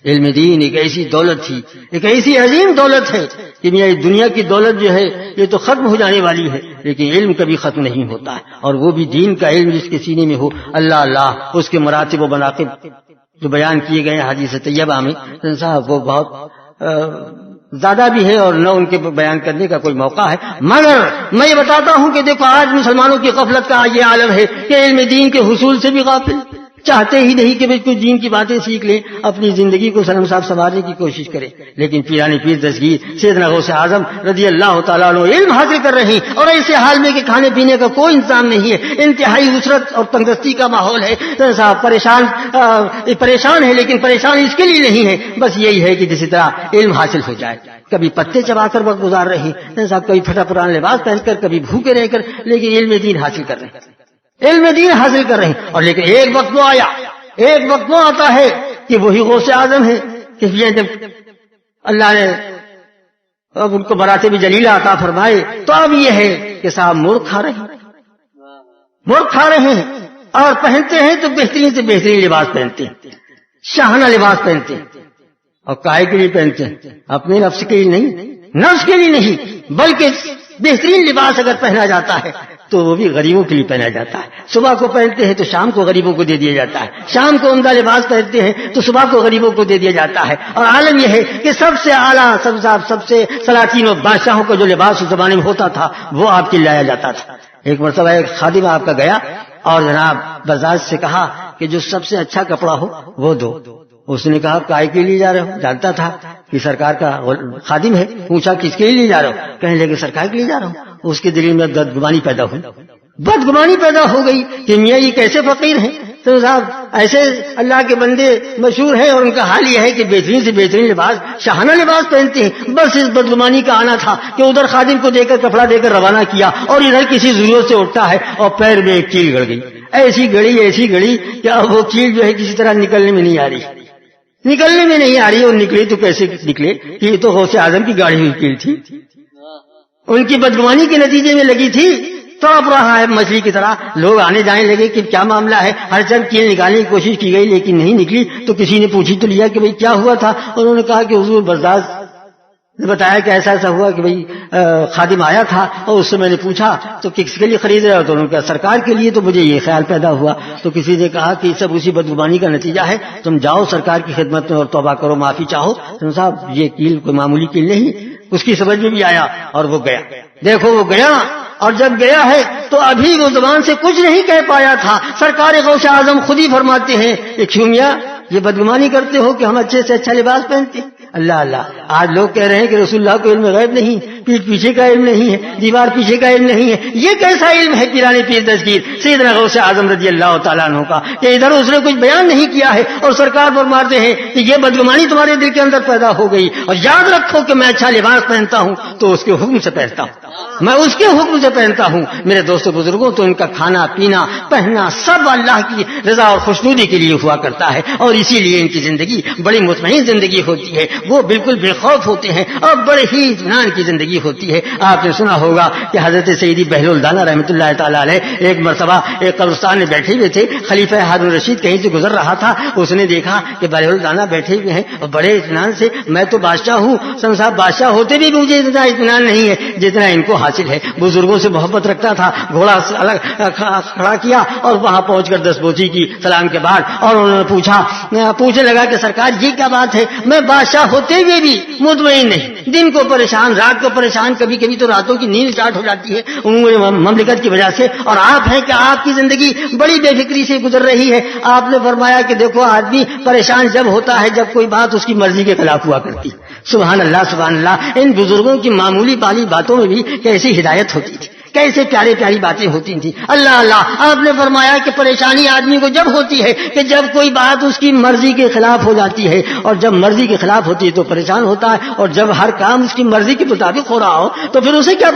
علم دین ایک ایسی دولت تھی، ایک ایسی عظیم دولت ہے کہ میاں دنیا کی دولت جو ہے یہ تو ختم ہو جانے والی ہے، لیکن علم کبھی ختم نہیں ہوتا ہے، اور وہ بھی دین کا علم جس کے سینے میں ہو۔ اللہ اللہ اس کے مراتب و مناقب جو بیان کیے گئے ہیں حدیث طیبہ میں صاحب وہ بہت زیادہ بھی ہے، اور نہ ان کے بیان کرنے کا کوئی موقع ہے، مگر میں یہ بتاتا ہوں کہ دیکھو آج مسلمانوں کی غفلت کا یہ عالم ہے کہ علم دین کے حصول سے بھی غافل، چاہتے ہی نہیں کہ کچھ دین کی باتیں سیکھ لیں، اپنی زندگی کو سلم صاحب سنوارنے کی کوشش کریں۔ لیکن پیرانی پیر دستگیر سیدنا غوث اعظم رضی اللہ تعالیٰ عنہ علم حاصل کر رہے ہیں، اور ایسے حال میں کہ کھانے پینے کا کوئی انتظام نہیں ہے، انتہائی اسرت اور تندرستی کا ماحول ہے، صاحب پریشان ہے، لیکن پریشان اس کے لیے نہیں ہے، بس یہی ہے کہ کسی طرح علم حاصل ہو جائے۔ کبھی پتے چبا کر وقت گزار رہے ہیں صاحب، کبھی پھٹا پرانا لباس پہن کر، کبھی بھوکے رہ کر، لیکن علم دین حاصل کر رہے ہیں، علم دین حاصل کر رہے ہیں۔ اور لیکن ایک وقت وہ آتا ہے کہ وہی غوث اعظم ہے کہ جب اللہ نے اب ان کو مراتب جلیلہ عطا فرمائے تو اب یہ ہے کہ صاحب مرغ کھا رہے ہیں اور پہنتے ہیں تو بہترین سے بہترین لباس پہنتے ہیں، شاہانہ لباس پہنتے ہیں، اور کائے کے لیے پہنتے ہیں؟ اپنے نفس کے لیے نہیں، نفس کے لیے نہیں، بلکہ بہترین لباس اگر پہنا جاتا ہے تو وہ بھی غریبوں کے لیے پہنا جاتا ہے۔ صبح کو پہنتے ہیں تو شام کو غریبوں کو دے دیا جاتا ہے، شام کو عمدہ لباس پہنتے ہیں تو صبح کو غریبوں کو دے دیا جاتا ہے۔ اور عالم یہ ہے کہ سب سے اعلیٰ سب سے سلاطین و بادشاہوں کا جو لباس اس زمانے میں ہوتا تھا وہ آپ کے لایا جاتا تھا۔ ایک مرتبہ ایک خادم آپ کا گیا اور جناب بزاز سے کہا کہ جو سب سے اچھا کپڑا ہو وہ دو۔ اس نے کہا کائے کے لیے جا رہے ہو؟ جانتا تھا کہ سرکار کا خادم ہے، پوچھا کس کے لیے جا رہے ہو؟ کہنے لگے سرکار کے لیے جا رہا ہوں۔ اس کے دل میں بدگمانی پیدا ہو گئی کہ میاں یہ کیسے فقیر ہیں؟ تو صاحب ایسے اللہ کے بندے مشہور ہیں اور ان کا حال یہ ہے کہ بہترین سے بہترین لباس، شاہانہ لباس پہنتے ہیں۔ بس اس بدگمانی کا آنا تھا کہ ادھر خادم کو دے کر کپڑا دے کر روانہ کیا اور ادھر کسی ضرورت سے اٹھتا ہے اور پیر میں ایک کیل گڑ گئی، ایسی گڑی کہ اب وہ کیل جو ہے کسی طرح نکلنے میں نہیں آ رہی، اور نکلی تو کیسے نکلے کہ یہ تو غوث اعظم کی گاڑی ہوئی کیل تھی، ان کی بدگمانی کے نتیجے میں لگی تھی تڑپ رہا ہے مچھلی کی طرح. لوگ آنے جانے لگے کہ کیا معاملہ ہے. ہر جگہ کیل نکالنے کی کوشش کی گئی لیکن نہیں نکلی. تو کسی نے پوچھی تو لیا کہ بھئی کیا ہوا تھا. انہوں نے کہا کہ حضور بزداز نے بتایا کہ ایسا ایسا ہوا کہ بھئی خادم آیا تھا اور اس سے میں نے پوچھا تو کس کے لیے خرید رہے ہو. تو انہوں نے کہا سرکار کے لیے. تو مجھے یہ خیال پیدا ہوا. تو کسی نے کہا کہ یہ سب اسی بدگمانی کا نتیجہ ہے, تم جاؤ سرکار کی خدمت میں اور توبہ کرو, معافی چاہو. تو صاحب یہ کیل کوئی معمولی کیل نہیں. اس کی سمجھ میں بھی آیا اور وہ گیا. دیکھو وہ گیا, اور جب گیا ہے تو ابھی وہ زبان سے کچھ نہیں کہہ پایا تھا. سرکار غوث اعظم خود ہی فرماتے ہیں کہ کیوں میاں یہ بدگمانی کرتے ہو کہ ہم اچھے سے اچھا لباس پہنتے. اللہ اللہ, آج لوگ کہہ رہے ہیں کہ رسول اللہ کو علم غیب نہیں, پیٹھ پیچھے کا علم نہیں ہے, دیوار پیچھے کا علم نہیں ہے. یہ کیسا علم ہے پیرانی پیر دستگیر سیدنا غوث اعظم رضی اللہ تعالیٰ عنہ کا کہ ادھر اس نے کچھ بیان نہیں کیا ہے اور سرکار فرماتے ہیں کہ یہ بدگمانی تمہارے دل کے اندر پیدا ہو گئی. اور یاد رکھو کہ میں اچھا لباس پہنتا ہوں تو اس کے حکم سے پہنتا ہوں, میں اس کے حکم سے پہنتا ہوں. میرے دوستوں بزرگوں, تو ان کا کھانا پینا پہننا سب اللہ کی رضا اور خوشنودی کے لیے ہوا کرتا ہے, اور اسی لیے ان کی زندگی بڑی مطمئن زندگی ہوتی ہے. وہ بالکل بے خوف ہوتے ہیں اور بڑے ہی اطمینان کی زندگی ہوتی ہے. آپ نے سنا ہوگا کہ حضرت سیدی بہلول دانا رحمۃ اللہ تعالی علیہ ایک مرتبہ ایک قبرستان میں بیٹھے ہوئے تھے. خلیفہ ہارون رشید کہیں سے گزر رہا تھا. اس نے دیکھا کہ بہلول دانا بیٹھے ہوئے ہیں اور بڑے اطمینان سے. میں تو بادشاہ ہوں, صاحب بادشاہ ہوتے بھی مجھے اتنا اطمینان نہیں ہے جتنا ان کو حاصل ہے. بزرگوں سے محبت رکھتا تھا. گھوڑا کھڑا کیا اور وہاں پہنچ کر دستبوسی کی سلام کے بعد, اور انہوں نے پوچھنے لگا کہ سرکار یہ کیا بات ہے, میں بادشاہ ہوتے ہوئے بھی مطمئن نہیں, دن کو پریشان, رات کو پریشان, کبھی کبھی تو راتوں کی نیند اسٹارٹ ہو جاتی ہے امور مملکت کی وجہ سے, اور آپ ہیں کہ آپ کی زندگی بڑی بے فکری سے گزر رہی ہے. آپ نے فرمایا کہ دیکھو آدمی پریشان جب ہوتا ہے جب کوئی بات اس کی مرضی کے خلاف ہوا کرتی. سبحان اللہ سبحان اللہ. ان بزرگوں کی معمولی بالی باتوں میں بھی کیسی ہدایت ہوتی تھی, کیسے پیاری پیاری باتیں ہوتی تھیں. اللہ اللہ. آپ نے فرمایا کہ پریشانی آدمی کو جب ہوتی ہے کہ جب کوئی بات اس کی مرضی کے خلاف ہو جاتی ہے, اور جب مرضی کے خلاف ہوتی ہے تو پریشان ہوتا ہے, اور جب ہر کام اس کی مرضی کے مطابق ہو رہا ہو تو پھر اسے کیا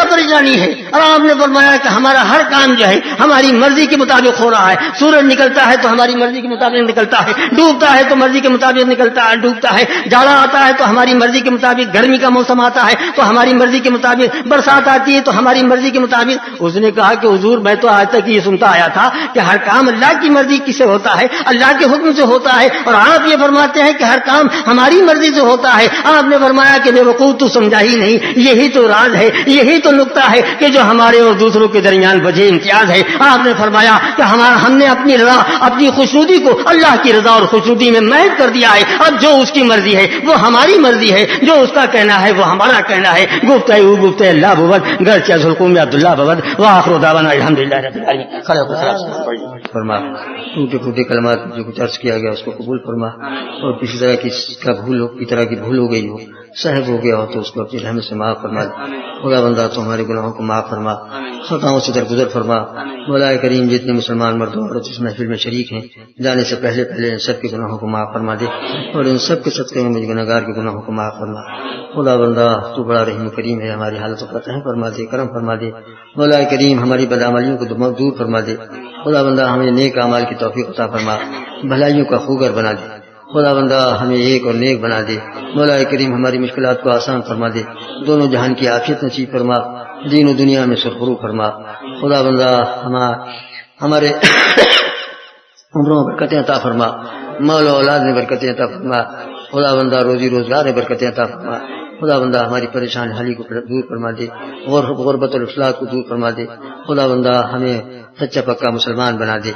پریشانی ہے. اور آپ نے فرمایا کہ ہمارا ہر کام جو ہے ہماری مرضی کے مطابق ہو رہا ہے. سورج نکلتا ہے تو ہماری مرضی کے مطابق نکلتا ہے, ڈوبتا ہے تو مرضی کے مطابق نکلتا ہے ڈوبتا ہے, جاڑا آتا ہے تو ہماری مرضی کے مطابق, گرمی کا موسم آتا ہے تو ہماری مرضی کے مطابق, برسات آتی ہے تو ہماری مرضی کے مطابق. اس نے کہا کہ حضور میں تو آج تک یہ سنتا آیا تھا کہ ہر کام اللہ کی مرضی سے ہوتا ہے, اللہ کے حکم سے ہوتا ہے, اور آپ یہ فرماتے ہیں کہ ہر کام ہماری مرضی سے ہوتا ہے. آپ نے فرمایا کہ بے وقوف تو سمجھا ہی نہیں, یہی تو راز ہے, یہی تو نقطہ ہے کہ جو ہمارے اور دوسروں کے درمیان وجہ امتیاز ہے. آپ نے فرمایا کہ ہم نے اپنی رضا, اپنی خوشنودی کو اللہ کی رضا اور خوشنودی میں محض کر دیا ہے. اب جو اس کی مرضی ہے وہ ہماری مرضی ہے, جو اس کا کہنا ہے وہ ہمارا کہنا ہے. گفتہ اللہ ببد گرچہ ذلقوم عبداللہ ببد وآخر دعوانا الحمدللہ رب العالمین. فرما ٹوٹے کلمات جو کچھ عرض کیا گیا اس کو قبول فرما, اور کسی طرح کی بھول ہو گئی ہو, صاحب ہو گیا ہو تو اس کو اپنی رحمت سے معاف فرما. خدا بندہ تو ہمارے گناہوں کو معاف فرما, خطاؤں سے درگزر فرما. مولا کریم جتنے مسلمان مرد و عورت اس محفل میں شریک ہیں, جانے سے پہلے ان سب کے گناہوں کو معاف فرما دے, اور ان سب کے صدقے میں مجھ گناہگار کے گناہوں کو معاف فرما. خدا بندہ تو بڑا رحیم کریم ہے, ہماری حالت کو رحم فرما دے, کرم فرما دے. مولا کریم ہماری بدعملیوں کو دور فرما دے. خدا بندہ ہمیں نیک اعمال کی توفیق عطا فرما, بھلائیوں کا خوگر بنا دے. خدا بندہ ہمیں ایک اور نیک بنا دے. مولا کریم ہماری مشکلات کو آسان فرما دے, دونوں جہان کی عافیت نصیب فرما, دین و دنیا میں سرخرو فرما. خدا بندہ ہمارے عمروں میں برکتیں عطا فرما, مال و اولاد میں برکتیں عطا فرما. خدا بندہ روزی روزگار میں برکتیں عطا فرما. خدا بندہ ہماری پریشان حالی کو دور فرما دے, غربت اور افلاس کو دور فرما دے. خدا بندہ ہمیں سچا پکا مسلمان بنا دے.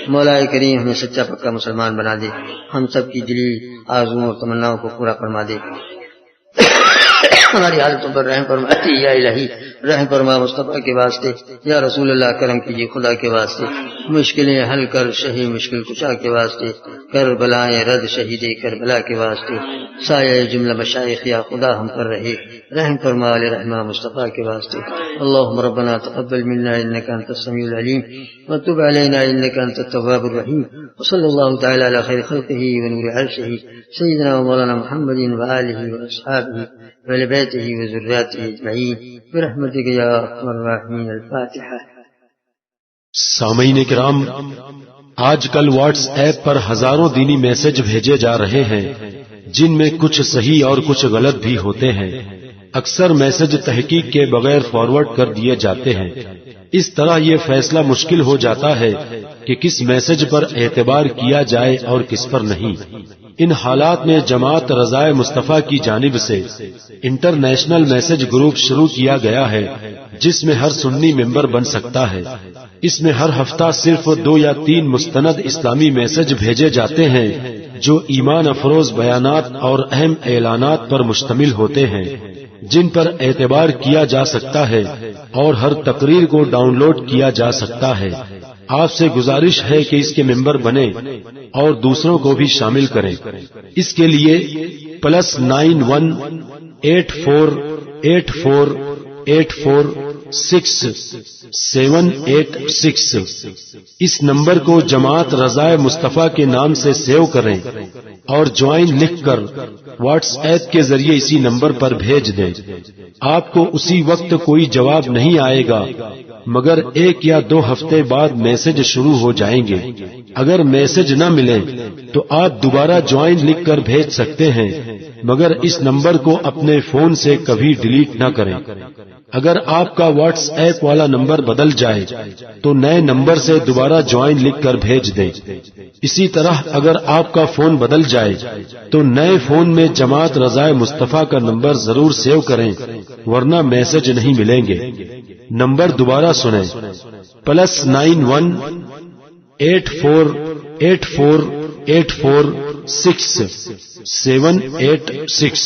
مولا کریم ہمیں سچا پکا مسلمان بنا دے, ہم سب کی دلی آرزوؤں اور تمناؤں کو پورا فرما دے. ہماری حالتوں پر رحم فرما یا الہی, رحم فرما مصطفیٰ کے واسطے. یا رسول اللہ کرم کیجیے خدا کے واسطے, مشکلیں حل کر شہی مشکل کشا کے واسطے, کر بلائیں رد شہید کربلا کے واسطے. سایہ جملہ مشائخ یا خدا ہم پر رہے, رحم فرما علیہ رحمہ مصطفیٰ کے واسطے. اللهم ربنا تقبل منا انك انت السميع العليم وتب علينا انك انت التواب الرحيم. وصلى الله تعالى على خير خلقه ونور عرشه سيدنا ومولانا محمد وآله واصحابه وآل بيته وذرياته اجمعين برحمتك يا ارحم الراحمين. الفاتحة. سامعین کرام, آج کل واٹس ایپ پر ہزاروں دینی میسج بھیجے جا رہے ہیں جن میں کچھ صحیح اور کچھ غلط بھی ہوتے ہیں. اکثر میسج تحقیق کے بغیر فارورڈ کر دیے جاتے ہیں۔ اس طرح یہ فیصلہ مشکل ہو جاتا ہے کہ کس میسج پر اعتبار کیا جائے اور کس پر نہیں۔ ان حالات میں جماعت رضائے مصطفیٰ کی جانب سے انٹرنیشنل میسج گروپ شروع کیا گیا ہے، جس میں ہر سنی ممبر بن سکتا ہے۔ اس میں ہر ہفتہ صرف 2 یا 3 مستند اسلامی میسج بھیجے جاتے ہیں جو ایمان افروز بیانات اور اہم اعلانات پر مشتمل ہوتے ہیں، جن پر اعتبار کیا جا سکتا ہے اور ہر تقریر کو ڈاؤن لوڈ کیا جا سکتا ہے۔ آپ سے گزارش ہے کہ اس کے ممبر بنیں اور دوسروں کو بھی شامل کریں۔ اس کے لیے +91 8484 84 6786 اس نمبر کو جماعت رضائے مصطفیٰ کے نام سے سیو کریں اور جوائن لکھ کر واٹس ایپ کے ذریعے اسی نمبر پر بھیج دیں۔ آپ کو اسی وقت کوئی جواب نہیں آئے گا، مگر 1 یا 2 ہفتے بعد میسج شروع ہو جائیں گے۔ اگر میسج نہ ملے تو آپ دوبارہ جوائن لکھ کر بھیج سکتے ہیں، مگر اس نمبر کو اپنے فون سے کبھی ڈیلیٹ نہ کریں۔ اگر آپ کا واٹس ایپ والا نمبر بدل جائے تو نئے نمبر سے دوبارہ جوائن لکھ کر بھیج دیں۔ اسی طرح اگر آپ کا فون بدل جائے تو نئے فون میں جماعت رضائے مصطفیٰ کا نمبر ضرور سیو کریں، ورنہ میسج نہیں ملیں گے۔ نمبر دوبارہ سنیں، +91 8484 84 6 786